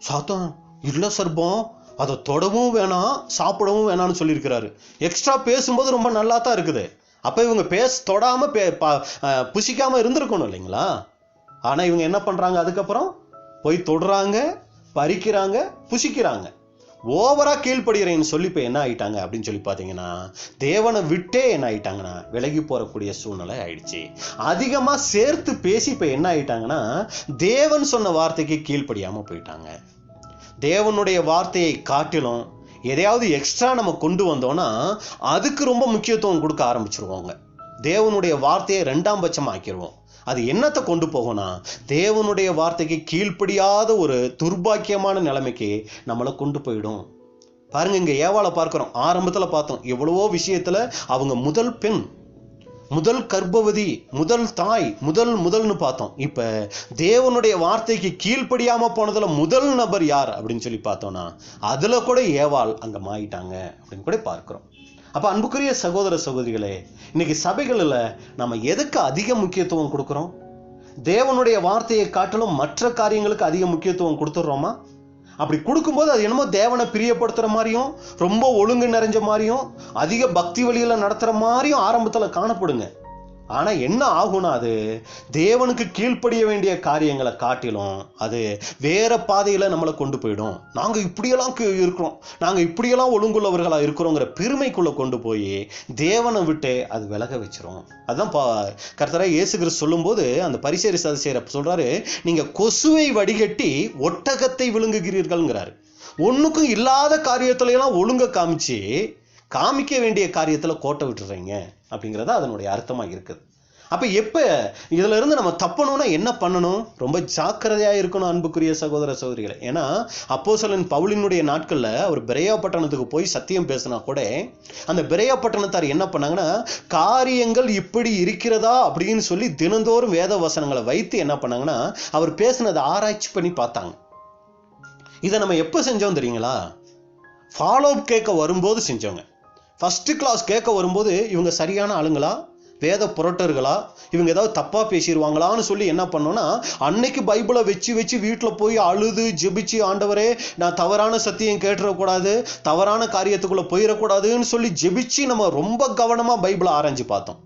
சாத்தம் இல்ல சர்பம், அதை தொடவும் வேணாம் சாப்பிடவும் வேணாம்னு சொல்லியிருக்கிறாரு. எக்ஸ்ட்ரா பேசும்போது ரொம்ப நல்லா தான் இருக்குது. அப்ப இவங்க தொடாம புசிக்காம இருந்திருக்கணும் இல்லைங்களா? ஆனா இவங்க என்ன பண்றாங்க, அதுக்கப்புறம் போய் தொடுறாங்க, பறிக்கிறாங்க, புசிக்கிறாங்க. ஓவரா கீழ்ப்படுகிறேன்னு சொல்லி இப்ப என்ன ஆயிட்டாங்க அப்படின்னு சொல்லி பாத்தீங்கன்னா, தேவனை விட்டே என்ன ஆயிட்டாங்கன்னா விலகி போறக்கூடிய சூழ்நிலை ஆயிடுச்சு. அதிகமா சேர்த்து பேசி இப்ப என்ன ஆயிட்டாங்கன்னா, தேவன் சொன்ன வார்த்தைக்கு கீழ்ப்படியாம போயிட்டாங்க. தேவனுடைய வார்த்தையை காட்டிலும் எதையாவது எக்ஸ்ட்ரா நம்ம கொண்டு வந்தோம்னா அதுக்கு ரொம்ப முக்கியத்துவம் கொடுக்க ஆரம்பிச்சிருவோங்க. தேவனுடைய வார்த்தையை 2ஆம் பட்சமா ஆக்கிடுவோம். அது என்னத்தை கொண்டு போகும்னா, தேவனுடைய வார்த்தைக்கு கீழ்ப்படியாத ஒரு துர்பாக்கியமான நிலைமைக்கு நம்மளை கொண்டு போயிடும். பாருங்க, இங்க ஏவாளை பார்க்கிறோம். ஆரம்பத்துல பார்த்தோம், எவ்வளவோ விஷயத்துல அவங்க முதல் பெண், முதல் கர்ப்பவதி, முதல் தாய், முதல்னு பார்த்தோம். இப்ப தேவனுடைய வார்த்தைக்கு கீழ்ப்படியாம போனதுல முதல் நபர் யார் அப்படின்னு சொல்லி பார்த்தோம்னா, அதுல கூட ஏவாள் அங்க மாயிட்டாங்க அப்படின்னு கூட பார்க்கிறோம். அப்ப அன்புக்குரிய சகோதர சகோதரிகளே, இன்னைக்கு சபைகளில் நம்ம எதுக்கு அதிக முக்கியத்துவம் கொடுக்கிறோம்? தேவனுடைய வார்த்தையை காட்டிலும் மற்ற காரியங்களுக்கு அதிக முக்கியத்துவம் கொடுத்துடுறோமா? அப்படி கொடுக்கும்போது அது என்னமோ தேவனை பிரியப்படுத்துற மாதிரியும், ரொம்ப ஒழுங்கு நிறைஞ்ச மாதிரியும், அதிக பக்தி வழியில நடத்துற மாதிரியும் ஆரம்பத்துல காணப்படுங்க. ஆனா என்ன ஆகும்னா, அது தேவனுக்கு கீழ்ப்படிய வேண்டிய காரியங்களை காட்டிலும் அது வேற பாதையில நம்மளை கொண்டு போயிடும். நாங்க இப்படியெல்லாம் இருக்கிறோம், நாங்க இப்படியெல்லாம் ஒழுங்குள்ளவர்களா இருக்கிறோங்கிற பெருமைக்குள்ள கொண்டு போய் தேவனை விட்டு அது விலக வச்சிரும். அதுதான் கர்த்தராகிய இயேசு கிறிஸ்து சொல்லும் போது அந்த பரிசேயர் சதுசேயர் சொல்றாரு, நீங்க கொசுவை வடிகட்டி ஒட்டகத்தை விழுங்குகிறீர்கள்ங்கிறாரு. ஒண்ணுக்கும் இல்லாத காரியத்துல எல்லாம் ஒழுங்க காமிக்க வேண்டிய காரியத்துல கோட்டை விட்டுறீங்க அப்படிங்கிறத அதனுடைய அர்த்தமா இருக்குது. அப்ப எப்ப இதுல இருந்து நம்ம தப்பணும்னா என்ன பண்ணணும்? ரொம்ப ஜாக்கிரதையா இருக்கணும் அன்புக்குரிய சகோதர சகோதரிகளை. ஏன்னா அப்போஸ்தலன் பவுலினுடைய நாட்கள்ல அவர் பெரேயா பட்டணத்துக்கு போய் சத்தியம் பேசினா கூட அந்த பெரேயா பட்டணத்தார் என்ன பண்ணாங்கன்னா, காரியங்கள் இப்படி இருக்கிறதா அப்படின்னு சொல்லி தினந்தோறும் வேத வசனங்களை வைத்து என்ன பண்ணாங்கன்னா, அவர் பேசினதை ஆராய்ச்சி பண்ணி பார்த்தாங்க. இதை நம்ம எப்ப செஞ்சோம் தெரியுங்களா? ஃபாலோ அப் கேட்க வரும்போது செஞ்சவங்க. ஃபர்ஸ்ட் கிளாஸ் கேட்க வரும்போது இவங்க சரியான ஆளுங்களா, வேத புரட்டர்களா, இவங்க ஏதாவது தப்பா பேசிடுவாங்களான்னு சொல்லி என்ன பண்ணோம்னா, அன்னைக்கு பைபிளை வச்சு வீட்டில் போய் அழுது ஜெபிச்சு, ஆண்டவரே நான் தவறான சத்தியம் கேட்டுறக்கூடாது, தவறான காரியத்துக்குள்ள போயிடக்கூடாதுன்னு சொல்லி ஜெபிச்சு நம்ம ரொம்ப கவனமா பைபிளை ஆராய்ஞ்சு பார்த்தோம்.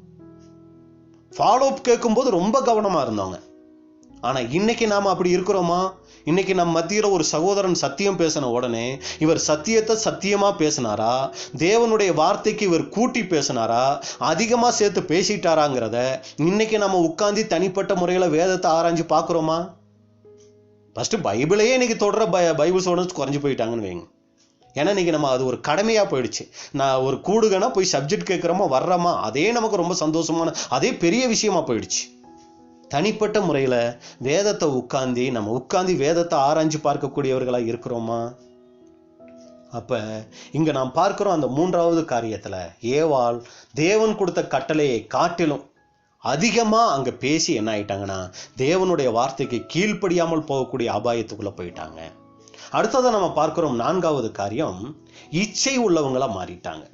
ஃபாலோ அப் கேட்கும்போது ரொம்ப கவனமா இருந்தவங்க. ஆனா இன்னைக்கு நாம அப்படி இருக்கிறோமா? இன்னைக்கு நம்ம மத்தியில ஒரு சகோதரன் சத்தியம் பேசின உடனே இவர் சத்தியத்தை சத்தியமா பேசினாரா, தேவனுடைய வார்த்தைக்கு இவர் கூட்டி பேசினாரா, அதிகமா சேர்த்து பேசிட்டாராங்கிறத இன்னைக்கு நம்ம உட்கார்ந்து தனிப்பட்ட முறையில வேதத்தை ஆராய்ஞ்சு பார்க்கிறோமா? ஃபர்ஸ்ட் பைபிளையே இன்னைக்கு தொடர பைபிள் ஸ்டூடெண்ட்ஸ் குறைஞ்சு போயிட்டாங்கன்னு வைங்க. ஏன்னா இன்னைக்கு நம்ம அது ஒரு கடமையா போயிடுச்சு. நான் ஒரு கூடுகனா போய் சப்ஜெக்ட் கேட்குறோமா வர்றோமா, அதே நமக்கு ரொம்ப சந்தோஷமான, அதே பெரிய விஷயமா போயிடுச்சு. தனிப்பட்ட முறையில வேதத்தை உட்கார்ந்து வேதத்தை ஆராய்ஞ்சு பார்க்கக்கூடியவர்களா இருக்கிறோமா? அப்ப இங்க நாம் பார்க்கிறோம் அந்த மூன்றாவது காரியத்துல ஏவாள் தேவன் கொடுத்த கட்டளையை காட்டிலும் அதிகமா அங்க பேசி என்ன ஆயிட்டாங்கன்னா, தேவனுடைய வார்த்தைக்கு கீழ்ப்படியாமல் போகக்கூடிய அபாயத்துக்குள்ள போயிட்டாங்க. அடுத்ததை நம்ம பார்க்கிறோம், நான்காவது காரியம், இச்சை உள்ளவங்களா மாறிட்டாங்க.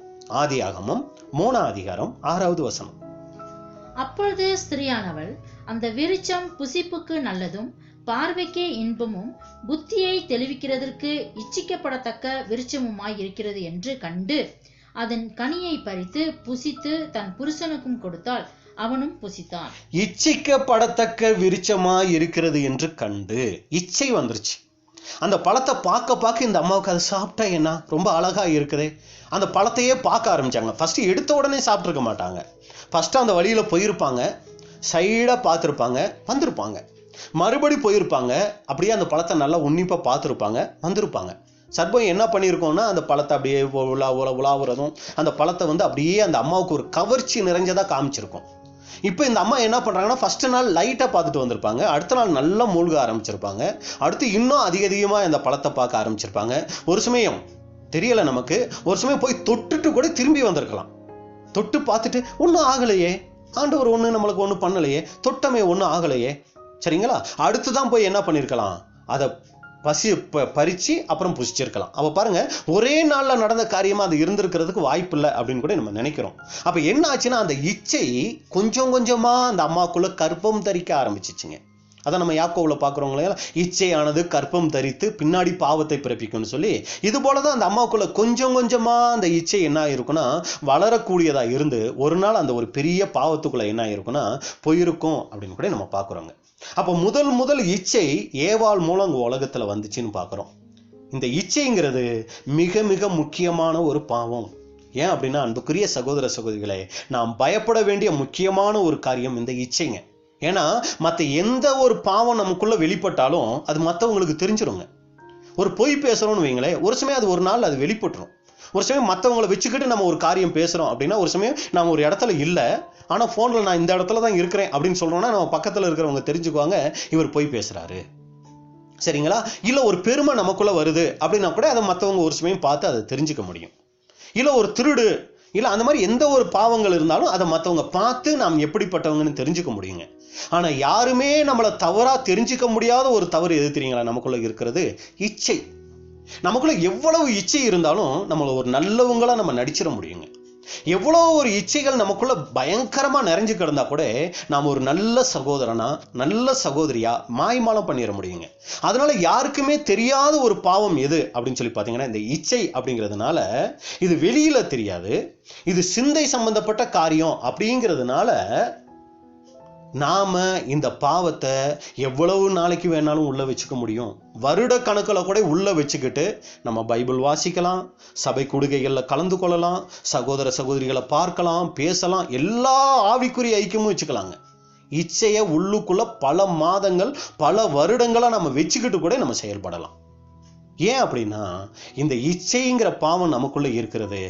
ஆதியாகமம் 3ஆம் அதிகாரம் 6வது வசனம். அப்பொழுது ஸ்திரியானவள் அந்த விருட்சம் புசிப்புக்கு நல்லதும் பார்வைக்கே இன்பமும் புத்தியை தெளிவிக்கிறதற்கு இச்சிக்கப்படத்தக்க விருட்சமுமாய் இருக்கிறது என்று கண்டு அதன் கனியை பறித்து புசித்து தன் புருஷனுக்கும் கொடுத்தாள், அவனும் புசித்தான். இச்சிக்கப்படத்தக்க விருட்சமா இருக்கிறது என்று கண்டு, இச்சை வந்துருச்சு. அந்த பழத்தை பார்க்க இந்த அம்மாவுக்கு அதை சாப்பிட்டா என்ன ரொம்ப அழகா இருக்குதே, அந்த பழத்தையே பார்க்க ஆரம்பிச்சாங்க. ஃபர்ஸ்ட் எடுத்த உடனே சாப்பிட்ருக்க மாட்டாங்க. ஃபர்ஸ்ட் அந்த வழியில போயிருப்பாங்க, சைடா பார்த்துருப்பாங்க, வந்திருப்பாங்க, மறுபடி போயிருப்பாங்க, அப்படியே அந்த பழத்தை நல்லா உன்னிப்பா பார்த்துருப்பாங்க, வந்திருப்பாங்க. சர்பம் என்ன பண்ணியிருக்கோம்னா, அந்த பழத்தை அப்படியே உலாவுறதும், அந்த பழத்தை அப்படியே அந்த அம்மாவுக்கு ஒரு கவர்ச்சி நிறைஞ்சதா காமிச்சிருக்கும். இப்போ இந்த அம்மா என்ன பண்றாங்கன்னா, ஃபர்ஸ்ட் நாள் லைட்டா பார்த்துட்டு வந்திருப்பாங்க, அடுத்த நாள் நல்லா மூழ்க ஆரம்பிச்சிருப்பாங்க, அடுத்து இன்னும் அதிகமா அந்த பழத்தை பார்க்க ஆரம்பிச்சிருப்பாங்க. ஒரு சமயம் தெரியல நமக்கு, ஒரு சமயம் போய் தொட்டுட்டு கூட திரும்பி வந்திருக்கலாம். தொட்டு பார்த்துட்டு ஒன்றும் ஆகலையே, ஆண்டவர் ஒன்று நம்மளுக்கு ஒன்றும் பண்ணலையே, தொட்டமே ஒன்றும் ஆகலையே, சரிங்களா, அடுத்துதான் போய் என்ன பண்ணியிருக்கலாம், அதை பறிச்சு அப்புறம் புசிச்சிருக்கலாம். அப்ப பாருங்க, ஒரே நாள்ல நடந்த காரியமா அது இருந்திருக்கிறதுக்கு வாய்ப்பு இல்லை அப்படின்னு கூட நம்ம நினைக்கிறோம். அப்ப என்ன ஆச்சுன்னா, அந்த இச்சை கொஞ்சம் கொஞ்சமா அந்த அம்மாக்குள்ள கற்பம் தரிக்க ஆரம்பிச்சிச்சுங்க. அதை நம்ம யாக்கோவுல பார்க்குறோங்களே, இச்சையானது கற்பம் தரித்து பின்னாடி பாவத்தை பிறப்பிக்கும்னு சொல்லி, இது போலதான் அந்த அம்மாவுக்குள்ள கொஞ்சம் கொஞ்சமா அந்த இச்சை என்ன ஆயிருக்குன்னா வளரக்கூடியதா இருந்து ஒரு நாள் அந்த ஒரு பெரிய பாவத்துக்குள்ள என்ன ஆயிருக்குன்னா போயிருக்கும் அப்படின்னு கூட நம்ம பார்க்குறோங்க. அப்போ முதல் இச்சை ஏவாள் மூலம் உலகத்துல வந்துச்சுன்னு பார்க்குறோம். இந்த இச்சைங்கிறது மிக மிக முக்கியமான ஒரு பாவம். ஏன் அப்படின்னா, அன்புக்குரிய சகோதர சகோதரிகளே, நாம் பயப்பட வேண்டிய முக்கியமான ஒரு காரியம் இந்த இச்சைங்க. ஏன்னா மற்ற எந்த ஒரு பாவம் நமக்குள்ள வெளிப்பட்டாலும் அது மற்றவங்களுக்கு தெரிஞ்சிருங்க. ஒரு பொய் பேசுறோம்னு வைங்களேன், ஒரு சமயம் அது ஒரு நாள் அது வெளிப்பட்டுரும். ஒரு சமயம் மற்றவங்களை வச்சுக்கிட்டு நம்ம ஒரு காரியம் பேசுறோம் அப்படின்னா, ஒரு சமயம் நம்ம ஒரு இடத்துல இல்லை, ஆனா போன்ல நான் இந்த இடத்துல தான் இருக்கிறேன் அப்படின்னு சொல்றோம்னா, நம்ம பக்கத்துல இருக்கிறவங்க தெரிஞ்சுக்குவாங்க, இவர் பொய் பேசுறாரு, சரிங்களா. இல்ல ஒரு பெருமை நமக்குள்ள வருது அப்படின்னா கூட அதை மற்றவங்க ஒரு சமயம் பார்த்து அதை தெரிஞ்சுக்க முடியும். இல்ல ஒரு திருடு, இல்ல அந்த மாதிரி எந்த ஒரு பாவங்கள் இருந்தாலும் அதை மற்றவங்க பார்த்து நாம் எப்படிப்பட்டவங்கன்னு தெரிஞ்சுக்க முடியுங்க. ஆனா யாருமே நம்மளை தவறா தெரிஞ்சுக்க முடியாத ஒரு தவறு எது தெரியுங்களா நமக்குள்ள இருக்கிறது? இச்சை. நமக்குள்ள எவ்வளவு இச்சை இருந்தாலும் நம்மள ஒரு நல்லவங்களா நம்ம நடிச்சிட முடியுங்க. எவ்வளவு ஒரு இச்சைகள் நமக்குள்ள பயங்கரமா நிறைஞ்சு கிடந்தா கூட நாம ஒரு நல்ல சகோதரனா நல்ல சகோதரியா மாய்மாலம் பண்ணிட முடியுங்க. அதனால யாருக்குமே தெரியாத ஒரு பாவம் எது அப்படின்னு சொல்லி பாத்தீங்கன்னா இந்த இச்சை அப்படிங்கிறதுனால, இது வெளியில தெரியாது, இது சிந்தை சம்பந்தப்பட்ட காரியம் அப்படிங்கிறதுனால நாம இந்த பாவத்தை எவ்வளவு நாளைக்கு வேணாலும் உள்ள வச்சுக்க முடியும். வருட கணக்கில் கூட உள்ள வச்சுக்கிட்டு நம்ம பைபிள் வாசிக்கலாம், சபை கூடுகைகளில் கலந்து கொள்ளலாம், சகோதர சகோதரிகளை பார்க்கலாம், பேசலாம், எல்லா ஆவிக்குரிய ஐக்கியமும் வச்சுக்கலாங்க. இச்சையை உள்ளுக்குள்ள பல மாதங்கள் பல வருடங்களா நம்ம வச்சுக்கிட்டு கூட நம்ம செயல்படலாம். ஏன் அப்படின்னா, இந்த இச்சைங்கிற பாவம் நமக்குள்ள இருக்கிறது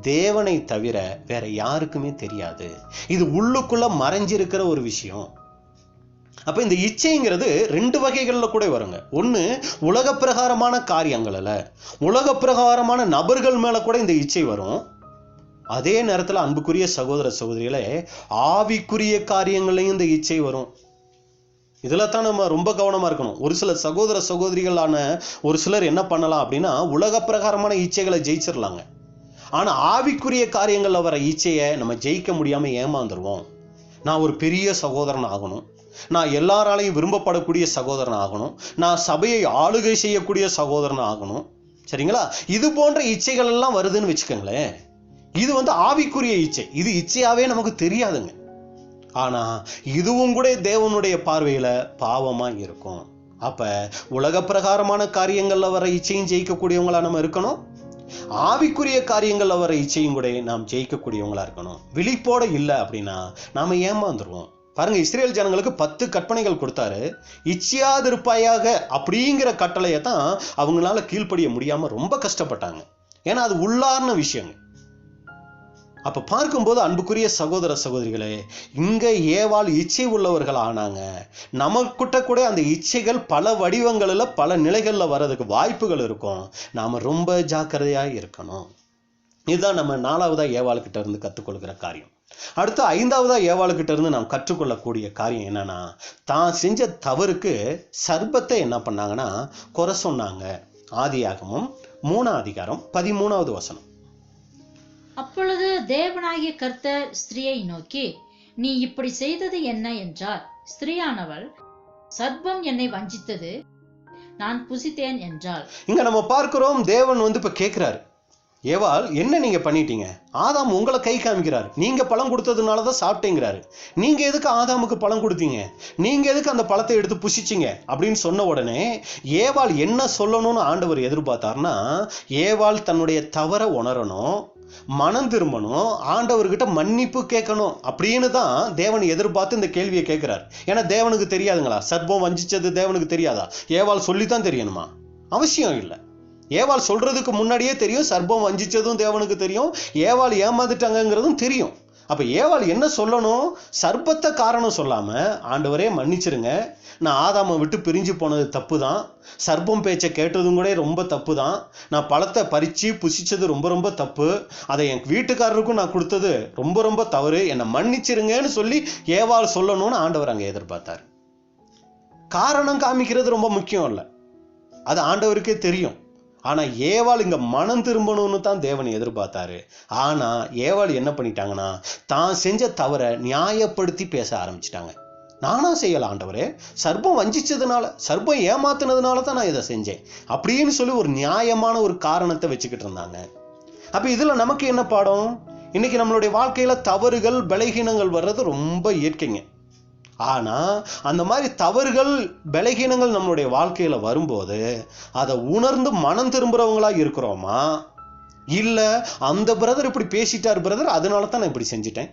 தேவனை தவிர வேற யாருக்குமே தெரியாது. இது உள்ளுக்குள்ள மறைஞ்சிருக்கிற ஒரு விஷயம். அப்ப இந்த இச்சைங்கிறது 2 வகைகள்ல கூட வருங்க. ஒண்ணு உலக பிரகாரமான காரியங்கள்ல, உலக பிரகாரமான நபர்கள் மேல கூட இந்த இச்சை வரும். அதே நேரத்துல அன்புக்குரிய சகோதர சகோதரிகளே, ஆவிக்குரிய காரியங்களையும் இந்த இச்சை வரும். இதில் தான் நம்ம ரொம்ப கவனமாக இருக்கணும். ஒரு சில சகோதர சகோதரிகளான ஒரு சிலர் என்ன பண்ணலாம் அப்படின்னா, உலக பிரகாரமான இச்சைகளை ஜெயிச்சிடலாங்க. ஆனால் ஆவிக்குரிய காரியங்களில் வர இச்சையை நம்ம ஜெயிக்க முடியாமல் ஏமாந்துருவோம். நான் ஒரு பெரிய சகோதரன் ஆகணும், நான் எல்லாராலையும் விரும்பப்படக்கூடிய சகோதரன் ஆகணும், நான் சபையை ஆளுகை செய்யக்கூடிய சகோதரன் ஆகணும். சரிங்களா? இது போன்ற இச்சைகள் எல்லாம் வருதுன்னு வச்சுக்கோங்களேன். இது ஆவிக்குரிய இச்சை. இது இச்சையாவே நமக்கு தெரியாதுங்க. ஆனா இதுவும் கூட தேவனுடைய பார்வையில பாவமா இருக்கும். அப்ப உலக பிரகாரமான காரியங்கள்ல வர இச்சையும் ஜெயிக்கக்கூடியவங்களா நம்ம இருக்கணும். ஆவிக்குரிய காரியங்கள்ல வர இச்சையும் கூட நாம் ஜெயிக்கக்கூடியவங்களா இருக்கணும். விழிப்போட இல்லை அப்படின்னா நாம ஏமாந்துருவோம். பாருங்க, இஸ்ரேல் ஜனங்களுக்கு 10 கற்பனைகள் கொடுத்தாரு. இச்சையாதிருப்பாயாக அப்படிங்கிற கட்டளையை தான் அவங்களால கீழ்ப்படிய முடியாம ரொம்ப கஷ்டப்பட்டாங்க. ஏன்னா அது உள்ளார்ந்த விஷயங்க. அப்ப பார்க்கும்போது அன்புக்குரிய சகோதர சகோதரிகளே, இங்க ஏவாள் இச்சை உள்ளவர்கள் ஆனாங்க. நமக்கிட்ட கூட அந்த இச்சைகள் பல வடிவங்களில் பல நிலைகளில் வர்றதுக்கு வாய்ப்புகள் இருக்கும். நாம ரொம்ப ஜாக்கிரதையா இருக்கணும். இதுதான் நம்ம 4வதா ஏவாளுக்கிட்ட இருந்து கற்றுக்கொள்கிற காரியம். அடுத்து 5வதா ஏவாளுக்கிட்ட இருந்து நாம் கற்றுக்கொள்ளக்கூடிய காரியம் என்னன்னா, தான் செஞ்ச தவறுக்கு சர்ப்பத்தை என்ன பண்ணாங்கன்னா குறை சொன்னாங்க. ஆதியாகமம் 3ஆம் அதிகாரம் 13வது வசனம். அப்பொழுது தேவனாகிய கர்த்தர் ஸ்திரியை நோக்கி, நீ இப்படி செய்தது என்ன என்றார். ஸ்திரியானவள், சர்ப்பம் என்னை வஞ்சித்தது, நான் புசித்தேன் என்றாள். இங்க நம்ம பார்க்கிறோம், தேவன் இப்ப கேட்கிறாரு, ஏவாள் என்ன நீங்க பண்ணிட்டீங்க? ஆதாம் உங்களை கை காமிக்கிறாரு. நீங்க பழம் கொடுத்ததுனாலதான் சாப்பிட்டேங்கிறாரு. நீங்க எதுக்கு ஆதாமுக்கு பழம் கொடுத்தீங்க? நீங்க எதுக்கு அந்த பழத்தை எடுத்து புசிச்சிங்க அப்படின்னு சொன்ன உடனே ஏவாள் என்ன சொல்லணும்னு ஆண்டவர் எதிர்பார்த்தார்னா, ஏவாள் தன்னுடைய தவறை உணரணும், மனம் திரும்பணும், ஆண்டவர்கிட்ட மன்னிப்பு கேட்கணும் அப்படின்னு தான் தேவன் எதிர்பார்த்து இந்த கேள்வியை கேட்கிறார். ஏன்னா தேவனுக்கு தெரியாதுங்களா? சர்ப்பம் வஞ்சிச்சது தேவனுக்கு தெரியாதா? ஏவாள் சொல்லித்தான் தெரியணுமா? அவசியம் இல்லை. ஏவாள் சொல்றதுக்கு முன்னாடியே தெரியும். சர்ப்பம் வஞ்சிச்சதும் தேவனுக்கு தெரியும், ஏவாள் ஏமாந்துட்டாங்கிறதும் தெரியும். அப்ப ஏவாள் என்ன சொல்லணும்? சர்ப்பத்தை காரணம் சொல்லாம, ஆண்டவரே மன்னிச்சிருங்க, நான் ஆதாமை விட்டு பிரிஞ்சு போனது தப்பு தான், சர்ப்பம் பேச்சை கேட்டதும் கூட ரொம்ப தப்பு தான், நான் பழத்தை பறிச்சு புசிச்சது ரொம்ப ரொம்ப தப்பு, அதை என் வீட்டுக்காரருக்கும் நான் கொடுத்தது ரொம்ப ரொம்ப தவறு, என்னை மன்னிச்சிருங்கன்னு சொல்லி ஏவாள் சொல்லணும்னு ஆண்டவர் அங்கே எதிர்பார்த்தார். காரணம் காமிக்கிறது ரொம்ப முக்கியம் இல்லை, அது ஆண்டவருக்கே தெரியும். ஆனா ஏவாள் இங்க மனம் திரும்பணும்னு தான் தேவன் எதிர்பார்த்தாரு. ஆனா ஏவாள் என்ன பண்ணிட்டாங்கன்னா, தான் செஞ்ச தவறை நியாயப்படுத்தி பேச ஆரம்பிச்சிட்டாங்க. நானா செய்யல ஆண்டவரே, சர்ப்பம் வஞ்சிச்சதுனால, சர்ப்பம் ஏமாத்தினதுனால தான் நான் இதை செஞ்சேன் அப்படின்னு சொல்லி ஒரு நியாயமான ஒரு காரணத்தை வச்சுக்கிட்டு இருந்தாங்க. அப்ப இதுல நமக்கு என்ன பாடம்? இன்னைக்கு நம்மளுடைய வாழ்க்கையில தவறுகள் பலகீனங்கள் வர்றது ரொம்ப இயற்கைங்க. ஆனா அந்த மாதிரி தவறுகள் பலகீனங்கள் நம்மளுடைய வாழ்க்கையில வரும்போது அதை உணர்ந்து மனம் திரும்புறவங்களா இருக்கிறோமா, இல்ல அந்த பிரதர் இப்படி பேசிட்டார் பிரதர், அதனால தான் நான் இப்படி செஞ்சுட்டேன்,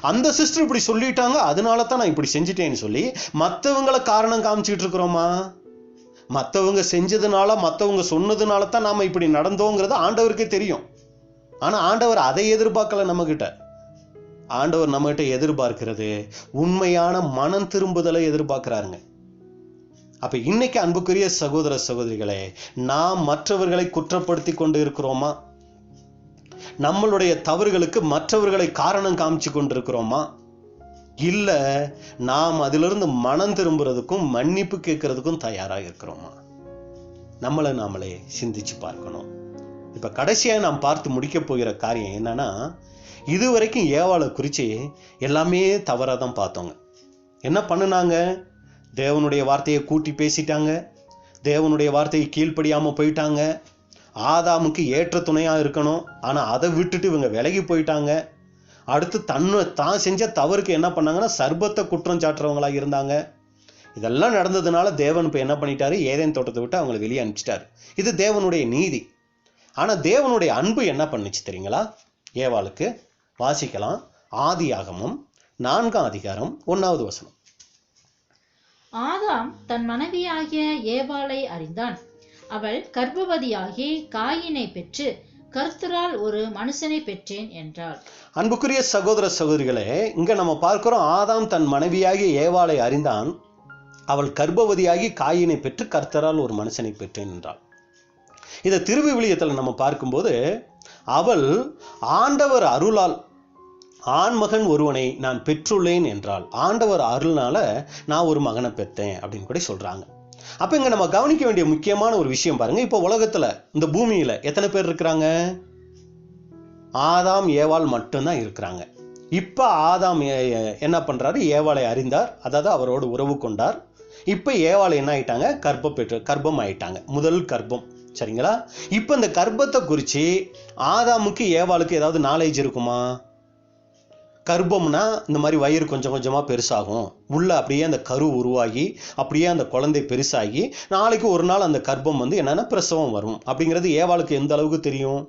அந்த சிஸ்டர் இப்படி சொல்லிட்டாங்க அதனால தான் நான் இப்படி செஞ்சுட்டேன்னு சொல்லி மற்றவங்களை காரணம் காமிச்சுட்டு இருக்கிறோமா? மற்றவங்க செஞ்சதுனால, மற்றவங்க சொன்னதுனால தான் நாம இப்படி நடந்தோங்கிறது ஆண்டவருக்கே தெரியும். ஆனா ஆண்டவர் அதை எதிர்பார்க்கல. நம்ம கிட்ட ஆண்டவர் நம்மகிட்ட எதிர்பார்க்கிறது உண்மையான மனம் திரும்புதலை எதிர்பார்க்கிறாருங்க. அப்ப இன்னைக்கு அன்புக்குரிய சகோதர சகோதரிகளே, நாம் மற்றவர்களை குற்றப்படுத்தி கொண்டு இருக்கிறோமா? நம்மளுடைய தவறுகளுக்கு மற்றவர்களை காரணம் காமிச்சு கொண்டிருக்கிறோமா? இல்ல நாம் அதிலிருந்து மனம் திரும்புறதுக்கும் மன்னிப்பு கேட்கறதுக்கும் தயாராக இருக்கிறோமா? நம்மளை நாமளே சிந்திச்சு பார்க்கணும். இப்ப கடைசியா நாம் பார்த்து முடிக்க போகிற காரியம் என்னன்னா, இதுவரைக்கும் ஏவாளை குறித்து எல்லாமே தவறாக தான் பார்த்தோங்க. என்ன பண்ணுனாங்க? தேவனுடைய வார்த்தையை கூட்டி பேசிட்டாங்க, தேவனுடைய வார்த்தையை கீழ்ப்படியாமல் போயிட்டாங்க, ஆதாமுக்கு ஏற்ற துணையாக இருக்கணும், ஆனால் அதை விட்டுட்டு இவங்க விலகி போயிட்டாங்க. அடுத்து தான் செஞ்ச தவறுக்கு என்ன பண்ணாங்கன்னா சர்ப்பத்தை குற்றம் சாட்டுறவங்களாக இருந்தாங்க. இதெல்லாம் நடந்ததுனால தேவன் இப்போ என்ன பண்ணிட்டாரு? ஏதேன் தோட்டத்தை விட்டு அவங்களை வெளியே அனுப்பிச்சிட்டாரு. இது தேவனுடைய நீதி. ஆனால் தேவனுடைய அன்பு என்ன பண்ணுச்சு தெரியுங்களா? ஏவாளுக்கு வாசிக்கலாம். ஆதியாகமம் 4ஆம் அதிகாரம் 1வது வசனம். ஆதாம் தன் மனைவியாகிய ஏவாளை அறிந்தான். அவள் கர்ப்பவதியாகி காயினை பெற்று கர்த்தரால் ஒரு மனுஷனை பெற்றேன் என்றாள். அன்புக்குரிய சகோதர சகோதரிகளே, இங்க நம்ம பார்க்கிறோம், ஆதாம் தன் மனைவியாகிய ஏவாளை அறிந்தான், அவள் கர்ப்பவதியாகி காயினை பெற்று கர்த்தரால் ஒரு மனுஷனை பெற்றேன் என்றாள். இதை திருவிவிலியத்தில் நம்ம பார்க்கும்போது, அவள் ஆண்டவர் அருளால் ஆண்மகன் ஒருவனை நான் பெற்றுள்ளேன் என்றால் ஆண்டவர் அருள்னால நான் ஒரு மகனை பெற்றேன் அப்படின்னு கூட சொல்றாங்க. அப்ப இங்க நம்ம கவனிக்க வேண்டிய முக்கியமான ஒரு விஷயம் பாருங்க. இப்போ உலகத்துல இந்த பூமியில எத்தனை பேர் இருக்கிறாங்க? ஆதாம் ஏவாள் மட்டும்தான் இருக்கிறாங்க. இப்ப ஆதாம் என்ன பண்றாரு? ஏவாளை அறிந்தார், அதாவது அவரோடு உறவு கொண்டார். இப்ப ஏவாள் என்ன ஆயிட்டாங்க? கர்ப்பம் ஆயிட்டாங்க, முதல் கர்ப்பம். சரிங்களா? இப்ப இந்த கர்ப்பத்தை குறிச்சு ஆதாமுக்கு ஏவாளுக்கு ஏதாவது நாலேஜ் இருக்குமா? கர்ப்பம்னா இந்த மாதிரி வயிறு கொஞ்சம் கொஞ்சமாக பெருசாகும், உள்ள அப்படியே அந்த கரு உருவாகி அப்படியே அந்த குழந்தை பெருசாகி நாளைக்கு ஒரு நாள் அந்த கர்ப்பம் என்னன்னா பிரசவம் வரும் அப்படிங்கிறது ஏவாளுக்கு எந்த அளவுக்கு தெரியும்?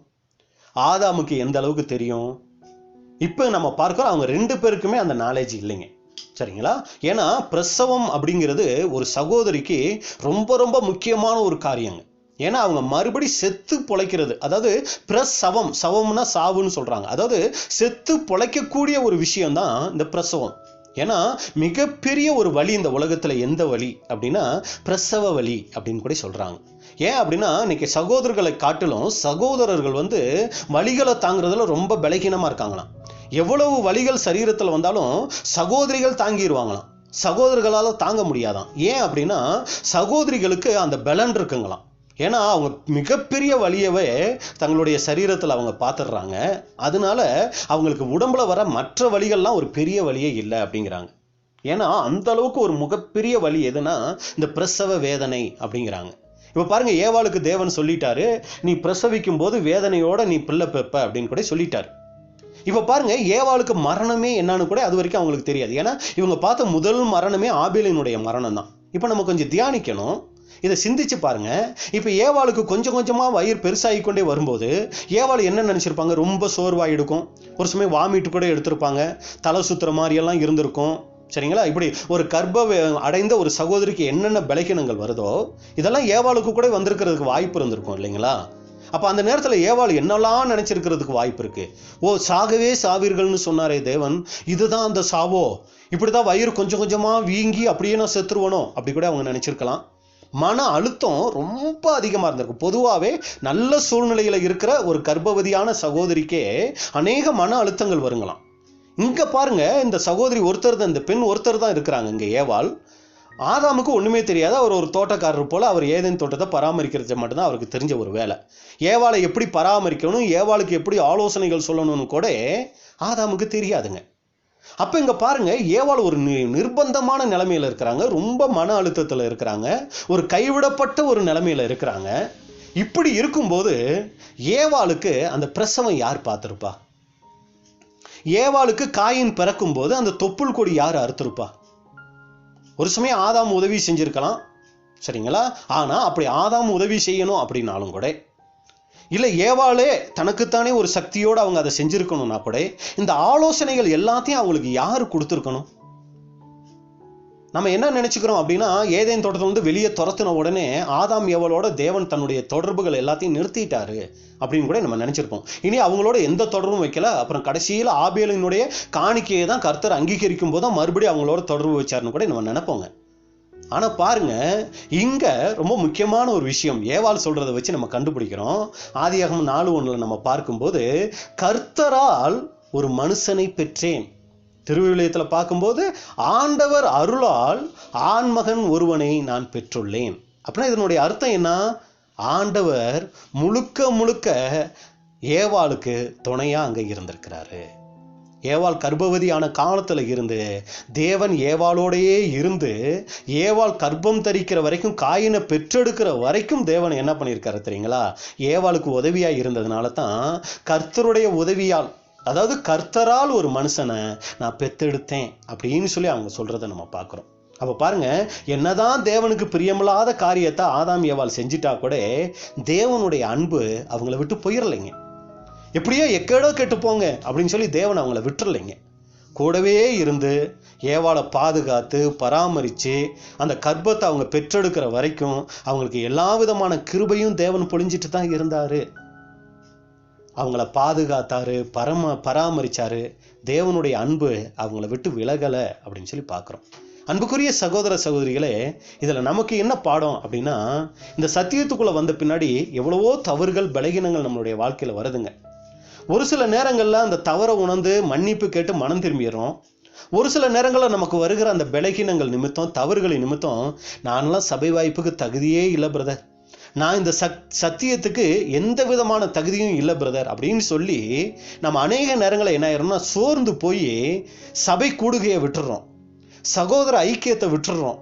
ஆதாமுக்கு எந்த அளவுக்கு தெரியும்? இப்போ நம்ம பார்க்கிறோம் அவங்க 2 பேருக்குமே அந்த நாலேஜ் இல்லைங்க. சரிங்களா? ஏன்னா பிரசவம் அப்படிங்கிறது ஒரு சகோதரிக்கு ரொம்ப ரொம்ப முக்கியமான ஒரு காரியங்க. ஏன்னா அவங்க மறுபடி செத்து பொழைக்கிறது, அதாவது பிரசவம், சவம்னா சாவுன்னு சொல்றாங்க, அதாவது செத்து பொழைக்கக்கூடிய ஒரு விஷயம் தான் இந்த பிரசவம். ஏன்னா மிகப்பெரிய ஒரு வலி இந்த உலகத்துல எந்த வலி அப்படின்னா பிரசவ வலி அப்படின்னு கூட சொல்றாங்க. ஏன் அப்படின்னா இன்னைக்கு சகோதரர்களை காட்டிலும் சகோதரர்கள் வலிகளை தாங்கிறதுல ரொம்ப பலகீனமா இருக்காங்களாம். எவ்வளவு வலிகள் சரீரத்தில் வந்தாலும் சகோதரிகள் தாங்கிடுவாங்களாம், சகோதரர்களால தாங்க முடியாதான். ஏன் அப்படின்னா சகோதரிகளுக்கு அந்த பலன் இருக்குங்களாம். ஏன்னா அவங்க மிகப்பெரிய வலியவே தங்களுடைய சரீரத்தில் அவங்க பார்த்துடுறாங்க. அதனால அவங்களுக்கு உடம்புல வர மற்ற வலிகள்லாம் ஒரு பெரிய வலியே இல்லை அப்படிங்கிறாங்க. ஏன்னா அந்த அளவுக்கு ஒரு மிகப்பெரிய வலி எதுனா இந்த பிரசவ வேதனை அப்படிங்கிறாங்க. இப்போ பாருங்க, ஏவாளுக்கு தேவன் சொல்லிட்டாரு, நீ பிரசவிக்கும் போது வேதனையோட நீ பிள்ளை பெப்ப அப்படின்னு கூட சொல்லிட்டாரு. இப்போ பாருங்க, ஏவாளுக்கு மரணமே என்னன்னு கூட அது வரைக்கும் அவங்களுக்கு தெரியாது. ஏன்னா இவங்க பார்த்த முதல் மரணமே ஆபேலினுடைய மரணம் தான். இப்போ நம்ம கொஞ்சம் தியானிக்கணும், இதை சிந்திச்சு பாருங்க. இப்போ ஏவாளுக்கு கொஞ்சம் கொஞ்சமா வயிறு பெருசாகி கொண்டே வரும்போது ஏவாள் என்ன நினைச்சிருப்பாங்க? ரொம்ப சோர்வாக எடுக்கும், ஒரு சமயம் வாமிட்டு கூட எடுத்திருப்பாங்க, தலை சுத்துற மாதிரி எல்லாம் இருந்திருக்கும். சரிங்களா? இப்படி ஒரு அடைந்த ஒரு சகோதரிக்கு என்னென்ன பலகீனங்கள் வருதோ இதெல்லாம் ஏவாளுக்கு கூட வந்திருக்கிறதுக்கு வாய்ப்பு இருந்திருக்கும் இல்லைங்களா? அப்ப அந்த நேரத்துல ஏவாள் என்னெல்லாம் நினைச்சிருக்கிறதுக்கு வாய்ப்பு இருக்கு. சாகவே சாவீர்கள்னு சொன்னாரே தேவன், இதுதான் அந்த சாவோ, இப்படிதான் வயிறு கொஞ்சம் கொஞ்சமா வீங்கி அப்படியே நான் செத்துருவனோ அப்படி கூட அவங்க நினைச்சிருக்கலாம். மன அழுத்தம் ரொம்ப அதிகமா இருந்திருக்கும். பொதுவாகவே நல்ல சூழ்நிலையில இருக்கிற ஒரு கர்ப்பவதியான சகோதரிக்கே அநேக மன அழுத்தங்கள் வருங்களாம். இங்க பாருங்க, இந்த சகோதரி ஒருத்தர் தான், இந்த பெண் ஒருத்தர் தான் இருக்கிறாங்க இங்க ஏவாள். ஆதாமுக்கு ஒண்ணுமே தெரியாது, அவர் ஒரு தோட்டக்காரர் போல, அவர் ஏதேன் தோட்டத்தை பராமரிக்கிறது மட்டும்தான் அவருக்கு தெரிஞ்ச ஒரு வேலை. ஏவாளை எப்படி பராமரிக்கணும், ஏவாளுக்கு எப்படி ஆலோசனைகள் சொல்லணும்னு கூட ஆதாமுக்கு தெரியாதுங்க. அப்ப இங்க பாருங்க, ஏவாள் ஒரு நிர்பந்தமான நிலைமையில இருக்கிறாங்க, ரொம்ப மன அழுத்தத்துல இருக்கிறாங்க, ஒரு கைவிடப்பட்ட ஒரு நிலைமையில இருக்கிறாங்க. இப்படி இருக்கும்போது ஏவாளுக்கு அந்த பிரசவம் யார் பார்த்திருப்பா? ஏவாளுக்கு காயின் பிறக்கும் போது அந்த தொப்புள் கொடி யார் அறுத்திருப்பா? ஒரு சமயம் ஆதாம் உதவி செஞ்சிருக்கலாம், சரிங்களா? ஆனா அப்படி ஆதாம் உதவி செய்யணும் அப்படின்னாலும் கூட, இல்ல ஏவாளே தனக்குத்தானே ஒரு சக்தியோடு அவங்க அதை செஞ்சிருக்கணும்னா கூட, இந்த ஆலோசனைகள் எல்லாத்தையும் அவங்களுக்கு யாரு கொடுத்துருக்கணும்? நம்ம என்ன நினைச்சுக்கிறோம் அப்படின்னா, ஏதேன் தோட்டத்துல வெளியே துரத்துன உடனே ஆதாம் ஏவாளோட தேவன் தன்னுடைய தொடர்புகள் எல்லாத்தையும் நிறுத்திட்டாரு அப்படின்னு கூட நம்ம நினைச்சிருப்போம். இனி அவங்களோட எந்த தொடர்பும் வைக்கல. அப்புறம் கடைசியில் ஆபேலினுடைய காணிக்கையை தான் கர்த்தர் அங்கீகரிக்கும் போது தான் மறுபடியும் அவங்களோட தொடர்பு வச்சாருன்னு கூட நம்ம நினைப்போங்க. ஆனா பாருங்க, இங்க ரொம்ப முக்கியமான ஒரு விஷயம் ஏவாள் சொல்றதை வச்சு நம்ம கண்டுபிடிக்கிறோம். ஆதியாகமம் 4:1 நம்ம பார்க்கும்போது, கர்த்தரால் ஒரு மனுஷனை பெற்றேன். திருவிவிலியத்துல பார்க்கும்போது, ஆண்டவர் அருளால் ஆண்மகன் ஒருவனை நான் பெற்றுள்ளேன். அப்படின்னா இதனுடைய அர்த்தம் என்ன? ஆண்டவர் முழுக்க முழுக்க ஏவாளுக்கு துணையா அங்க இருந்திருக்கிறாரு. ஏவாள் கர்ப்பவதியான காலத்துல இருந்து தேவன் ஏவாளோடையே இருந்து, ஏவாள் கர்ப்பம் தரிக்கிற வரைக்கும், காயினை பெற்றெடுக்கிற வரைக்கும் தேவன் என்ன பண்ணியிருக்காரு தெரியுங்களா? ஏவாளுக்கு உதவியா இருந்ததுனால தான் கர்த்தருடைய உதவியால், அதாவது கர்த்தரால் ஒரு மனுஷனை நான் பெத்தெடுத்தேன் அப்படின்னு சொல்லி அவங்க சொல்றதை நம்ம பார்க்கிறோம். அப்ப பாருங்க, என்னதான் தேவனுக்கு பிரியமில்லாத காரியத்தை ஆதாம் ஏவாள் செஞ்சிட்டா கூட தேவனுடைய அன்பு அவங்கள விட்டு போயிடலைங்க. எப்படியோ எக்கேடோ கெட்டு போங்க அப்படின்னு சொல்லி தேவன் அவங்கள விட்டுறலைங்க. கூடவே இருந்து ஏவாளை பாதுகாத்து பராமரித்து அந்த கர்ப்பத்தை அவங்க பெற்றெடுக்கிற வரைக்கும் அவங்களுக்கு எல்லா விதமான கிருபையும் தேவன் பொழிஞ்சிட்டு தான் இருந்தாரு. அவங்கள பாதுகாத்தாரு, பராமரிச்சாரு. தேவனுடைய அன்பு அவங்கள விட்டு விலகலை அப்படின்னு சொல்லி பார்க்குறோம். அன்புக்குரிய சகோதர சகோதரிகளே, இதில் நமக்கு என்ன பாடம் அப்படின்னா, இந்த சத்தியத்துக்குள்ளே வந்த பின்னாடி எவ்வளவோ தவறுகள், பலகீனங்கள் நம்மளுடைய வாழ்க்கையில் வருதுங்க. ஒரு சில நேரங்களில் அந்த தவறை உணர்ந்து மன்னிப்பு கேட்டு மனம் திரும்பிடுறோம். ஒரு சில நேரங்களில் நமக்கு வருகிற அந்த பலகீனங்கள் நிமித்தம், தவறுகளின் நிமித்தம், நான்லாம் சபை வாய்ப்புக்கு தகுதியே இல்லை பிரதர், நான் இந்த சத்தியத்துக்கு எந்த விதமான தகுதியும் இல்லை பிரதர் அப்படின்னு சொல்லி நம்ம அநேக நேரங்களில் என்ன ஆயிரோம்னா சோர்ந்து போய் சபை கூடுகையை விட்டுடுறோம், சகோதர ஐக்கியத்தை விட்டுடுறோம்.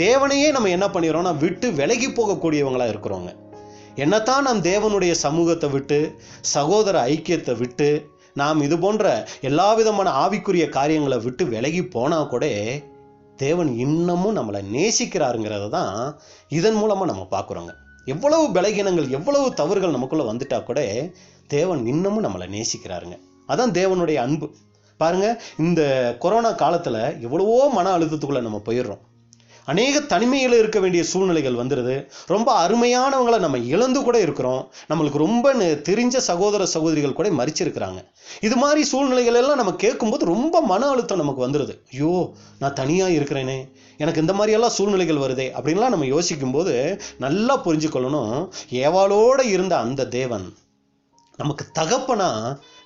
தேவனையே நம்ம என்ன பண்ணிடுறோம்னா விட்டு விலகி போகக்கூடியவங்களா இருக்கிறோங்க. என்னத்தான் நாம் தேவனுடைய சமூகத்தை விட்டு, சகோதர ஐக்கியத்தை விட்டு, நாம் இது போன்ற எல்லா விதமான ஆவிக்குரிய காரியங்களை விட்டு விலகி போனா கூட தேவன் இன்னமும் நம்மளை நேசிக்கிறாருங்கிறத தான் இதன் மூலமா நம்ம பார்க்குறோங்க. எவ்வளவு பலகீனங்கள், எவ்வளவு தவறுகள் நமக்குள்ள வந்துட்டா கூட தேவன் இன்னமும் நம்மளை நேசிக்கிறாருங்க. அதான் தேவனுடைய அன்பு. பாருங்க, இந்த கொரோனா காலத்துல எவ்வளவோ மன அழுத்தத்துக்குள்ள நம்ம போயிடுறோம். அநேக தனிமையில் இருக்க வேண்டிய சூழ்நிலைகள் வந்துடுது. ரொம்ப அருமையானவங்களை நம்ம இழந்து கூட இருக்கிறோம். நம்மளுக்கு ரொம்ப தெரிஞ்ச சகோதர சகோதரிகள் கூட மரிச்சிருக்கிறாங்க. இது மாதிரி சூழ்நிலைகள் எல்லாம் நம்ம கேட்கும்போது ரொம்ப மன அழுத்தம் நமக்கு வந்துடுது. ஐயோ, நான் தனியாக இருக்கிறேனே, எனக்கு இந்த மாதிரியெல்லாம் சூழ்நிலைகள் வருதே அப்படின்லாம் நம்ம யோசிக்கும் போது நல்லா புரிஞ்சுக்கொள்ளணும், ஏவாளோடு இருந்த அந்த தேவன் நமக்கு தகப்பனா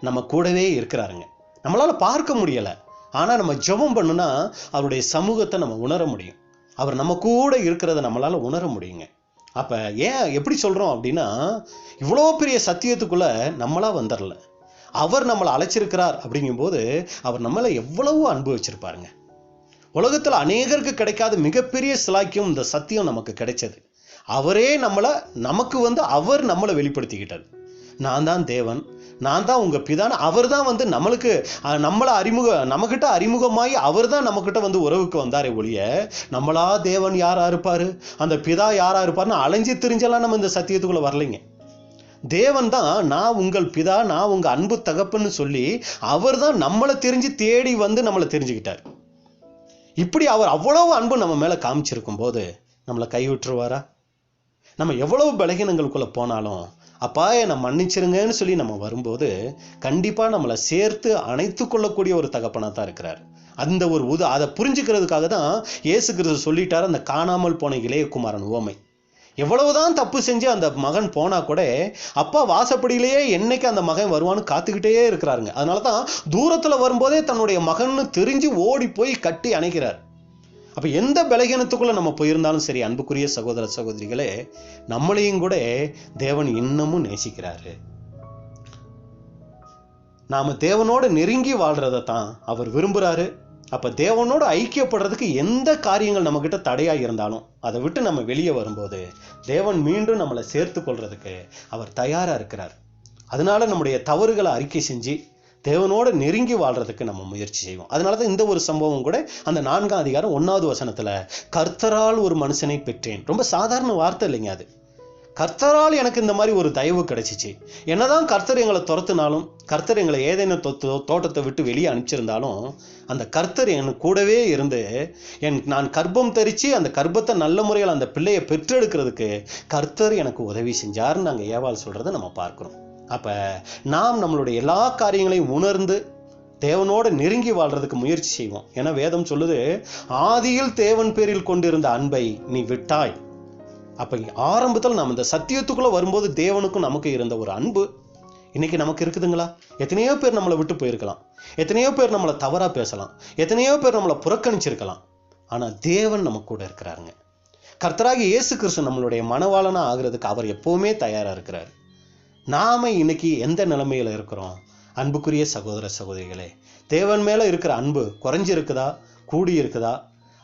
நம்ம கூடவே இருக்கிறாருங்க. நம்மளால பார்க்க முடியலை, ஆனால் நம்ம ஜெபம் பண்ணுனா அவருடைய சமூகத்தை நம்ம உணர முடியும். அவர் நம்ம கூட இருக்கிறத நம்மளால உணர முடியுங்க. அப்ப ஏன் எப்படி சொல்றோம் அப்படின்னா, இவ்வளோ பெரிய சத்தியத்துக்குள்ள நம்மளா வந்துடல, அவர் நம்மளை அழைச்சிருக்கிறார். அப்படிங்கும்போது அவர் நம்மளை எவ்வளவோ அன்பு வச்சிருப்பாருங்க. உலகத்துல அநேகருக்கு கிடைக்காத மிகப்பெரிய சிலாக்கியம் இந்த சத்தியம் நமக்கு கிடைச்சது. அவரே நமக்கு அவர் நம்மளை வெளிப்படுத்திக்கிட்டார். நான் தான் தேவன், நான் தான் உங்க பிதான்னு அவர் தான் நம்மளுக்கு நம்மகிட்ட அறிமுகமாகி அவர் தான் நம்மகிட்ட உறவுக்கு வந்தாரே ஒழிய, நம்மளா தேவன் யாரா இருப்பாரு, அந்த பிதா யாரா இருப்பாருன்னு அலைஞ்சி திரிஞ்செல்லாம் நம்ம இந்த சத்தியத்துக்குள்ள வரலைங்க. தேவன் தான் நான் உங்கள் பிதா, நான் உங்க அன்பு தகப்பன்னு சொல்லி அவர் தான் நம்மளை தெரிஞ்சு தேடி நம்மளை தெரிஞ்சுக்கிட்டார். இப்படி அவர் அவ்வளவு அன்பு நம்ம மேல காமிச்சிருக்கும் போது நம்மளை கைவிட்டுருவாரா? நம்ம எவ்வளவு பலகீனங்களுக்குள்ள போனாலும் அப்பா என்னை மன்னிச்சிருங்கன்னு சொல்லி நம்ம வரும்போது கண்டிப்பா நம்மளை சேர்த்து அணைத்து கொள்ளக்கூடிய ஒரு தகப்பனா தான் இருக்கிறார். அந்த ஒரு அதை புரிஞ்சுக்கிறதுக்காக தான் இயேசு கிறிஸ்து சொல்லிட்டாரு அந்த காணாமல் போன இளையகுமாரன் உவமை. எவ்வளவுதான் தப்பு செஞ்சு அந்த மகன் போனா கூட அப்பா வாசப்படியிலேயே என்னைக்கு அந்த மகன் வருவான்னு காத்துக்கிட்டே இருக்கிறாருங்க. அதனாலதான் தூரத்துல வரும்போதே தன்னுடைய மகன்னு தெரிஞ்சு ஓடி போய் கட்டி அணைக்கிறார். அப்ப எந்த பலகீனத்துக்குள்ள நம்ம போயிருந்தாலும் சரி, அன்புக்குரிய சகோதர சகோதரிகளே, நம்மளையும் கூட தேவன் இன்னமும் நேசிக்கிறாரு. நாம தேவனோட நெருங்கி வாழ்றதை தான் அவர் விரும்புறாரு. அப்ப தேவனோட ஐக்கியப்படுறதுக்கு எந்த காரியங்கள் நம்ம கிட்ட தடையா இருந்தாலும் அதை விட்டு நம்ம வெளியே வரும்போது தேவன் மீண்டும் நம்மளை சேர்த்து கொள்றதுக்கு அவர் தயாரா இருக்கிறார். அதனால நம்முடைய தவறுகளை அறிக்கை செஞ்சு தேவனோட நெருங்கி வாழ்றதுக்கு நம்ம முயற்சி செய்வோம். அதனாலதான் இந்த ஒரு சம்பவம் கூட அந்த 4ஆம் அதிகாரம் 1வது வசனத்துல கர்த்தரால் ஒரு மனுஷனை பெற்றேன். ரொம்ப சாதாரண வார்த்தை இல்லைங்க அது. கர்த்தரால் எனக்கு இந்த மாதிரி ஒரு தயவு கிடைச்சிச்சு. என்னதான் கர்த்தர் எங்களை துரத்துனாலும், கர்த்தர் எங்களை ஏதேனும் தோட்டத்தை விட்டு வெளியே அனுப்பிச்சிருந்தாலும், அந்த கர்த்தர் என் கூடவே இருந்து நான் கர்ப்பம் தரிச்சு அந்த கர்ப்பத்தை நல்ல முறையில் அந்த பிள்ளையை பெற்றெடுக்கிறதுக்கு கர்த்தர் எனக்கு உதவி செஞ்சாருன்னு நாங்கள் ஏவாள் சொல்றதை நம்ம பார்க்கிறோம். அப்ப நாம் நம்மளுடைய எல்லா காரியங்களையும் உணர்ந்து தேவனோட நெருங்கி வாழ்றதுக்கு முயற்சி செய்வோம். ஏன்னா வேதம் சொல்லுது, ஆதியில் தேவன் பேரில் கொண்டிருந்த அன்பை நீ விட்டாய். அப்ப ஆரம்பத்தில் நாம் இந்த சத்தியத்துக்குள்ள வரும்போது தேவனுக்கும் நமக்கு இருந்த ஒரு அன்பு இன்னைக்கு நமக்கு இருக்குதுங்களா? எத்தனையோ பேர் நம்மளை விட்டு போயிருக்கலாம், எத்தனையோ பேர் நம்மளை தவறா பேசலாம், எத்தனையோ பேர் நம்மளை புறக்கணிச்சிருக்கலாம். ஆனா தேவன் நம்ம கூட இருக்கிறாருங்க. கர்த்தராகிய இயேசு கிறிஸ்து நம்மளுடைய மனவாளனா ஆகிறதுக்கு அவர் எப்பவுமே தயாரா இருக்கிறார். நாம இன்னைக்கு எந்த நிலைமையில இருக்கிறோம்? அன்புக்குரிய சகோதர சகோதரிகளே, தேவன் மேல இருக்கிற அன்பு குறைஞ்சி இருக்குதா, கூடி இருக்குதா?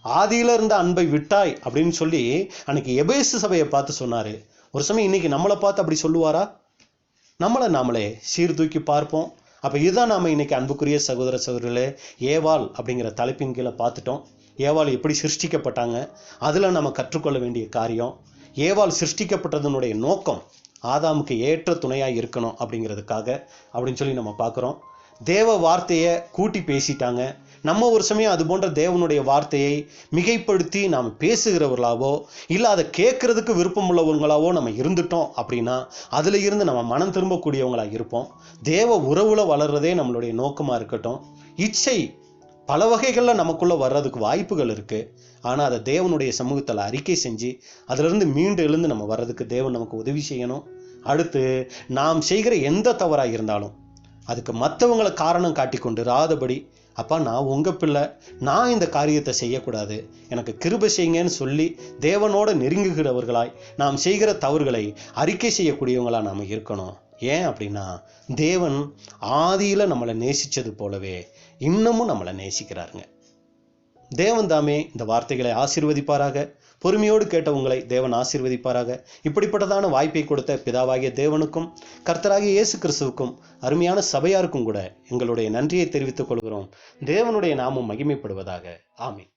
ஆதியில இருந்த அன்பை விட்டாய் அப்படின்னு சொல்லி அன்னைக்கு எபேசு சபையை பார்த்து சொன்னாரு. ஒரு சமயம் இன்னைக்கு நம்மளை பார்த்து அப்படி சொல்லுவாரா? நம்மளை நாமளே சீர்தூக்கி பார்ப்போம். அப்ப இதுதான் நாம இன்னைக்கு அன்புக்குரிய சகோதர சகோதரிகளே ஏவாள் அப்படிங்கிற தலைப்பின் கீழே பார்த்துட்டோம். ஏவாள் எப்படி சிருஷ்டிக்கப்பட்டாங்க, அதுல நம்ம கற்றுக்கொள்ள வேண்டிய காரியம், ஏவாள் சிருஷ்டிக்கப்பட்டதனுடைய நோக்கம் ஆதாமுக்கு ஏற்ற துணையாய் இருக்கணும் அப்படிங்கிறதுக்காக அப்படின்னு சொல்லி நம்ம பார்க்குறோம். தேவ வார்த்தையை கூட்டி பேசிட்டாங்க. நம்ம ஒரு சமயம் அது போன்ற தேவனுடைய வார்த்தையை மிகைப்படுத்தி நாம் பேசுகிறவர்களாவோ இல்லை அதை கேட்கறதுக்கு விருப்பம் உள்ளவங்களாவோ நம்ம இருந்துட்டோம் அப்படின்னா அதுல இருந்து நம்ம மனம் திரும்பக்கூடியவங்களா இருப்போம். தேவ உறவுல வளர்றதே நம்மளுடைய நோக்கமா இருக்கட்டும். இச்சை பல வகைகள்ல நமக்குள்ள வர்றதுக்கு வாய்ப்புகள் இருக்கு. ஆனா அதை தேவனுடைய சமூகத்துல அறிக்கை செஞ்சு அதுல இருந்து மீண்டு எழுந்து நம்ம வர்றதுக்கு தேவன் நமக்கு உதவி செய்யணும். அடுத்து நாம் செய்கிற எந்த தவறாக இருந்தாலும் அதுக்கு மற்றவங்களை காரணம் காட்டி கொண்டு ராதபடி, அப்பா நான் உங்கள் பிள்ளை, நான் இந்த காரியத்தை செய்யக்கூடாது, எனக்கு கிருபை செய்யுங்கன்னு சொல்லி தேவனோட நெருங்குகிறவர்களாய் நாம் செய்கிற தவறுகளை அறிக்கை செய்யக்கூடியவங்களாக நாம் இருக்கணும். ஏன் அப்படின்னா தேவன் ஆதியில் நம்மளை நேசித்தது போலவே இன்னமும் நம்மளை நேசிக்கிறாருங்க. தேவன் தாமே இந்த வார்த்தைகளை ஆசீர்வதிப்பாராக. பொறுமையோடு கேட்ட உங்களை தேவன் ஆசீர்வதிப்பாராக. இப்படிப்பட்டதான வாய்ப்பை கொடுத்த பிதாவாகிய தேவனுக்கும் கர்த்தராகிய இயேசு கிறிஸ்துவுக்கும் அருமையான சபையாருக்கும் கூட எங்களுடைய நன்றியை தெரிவித்துக் கொள்கிறோம். தேவனுடைய நாமம் மகிமைப்படுவதாக. ஆமென்.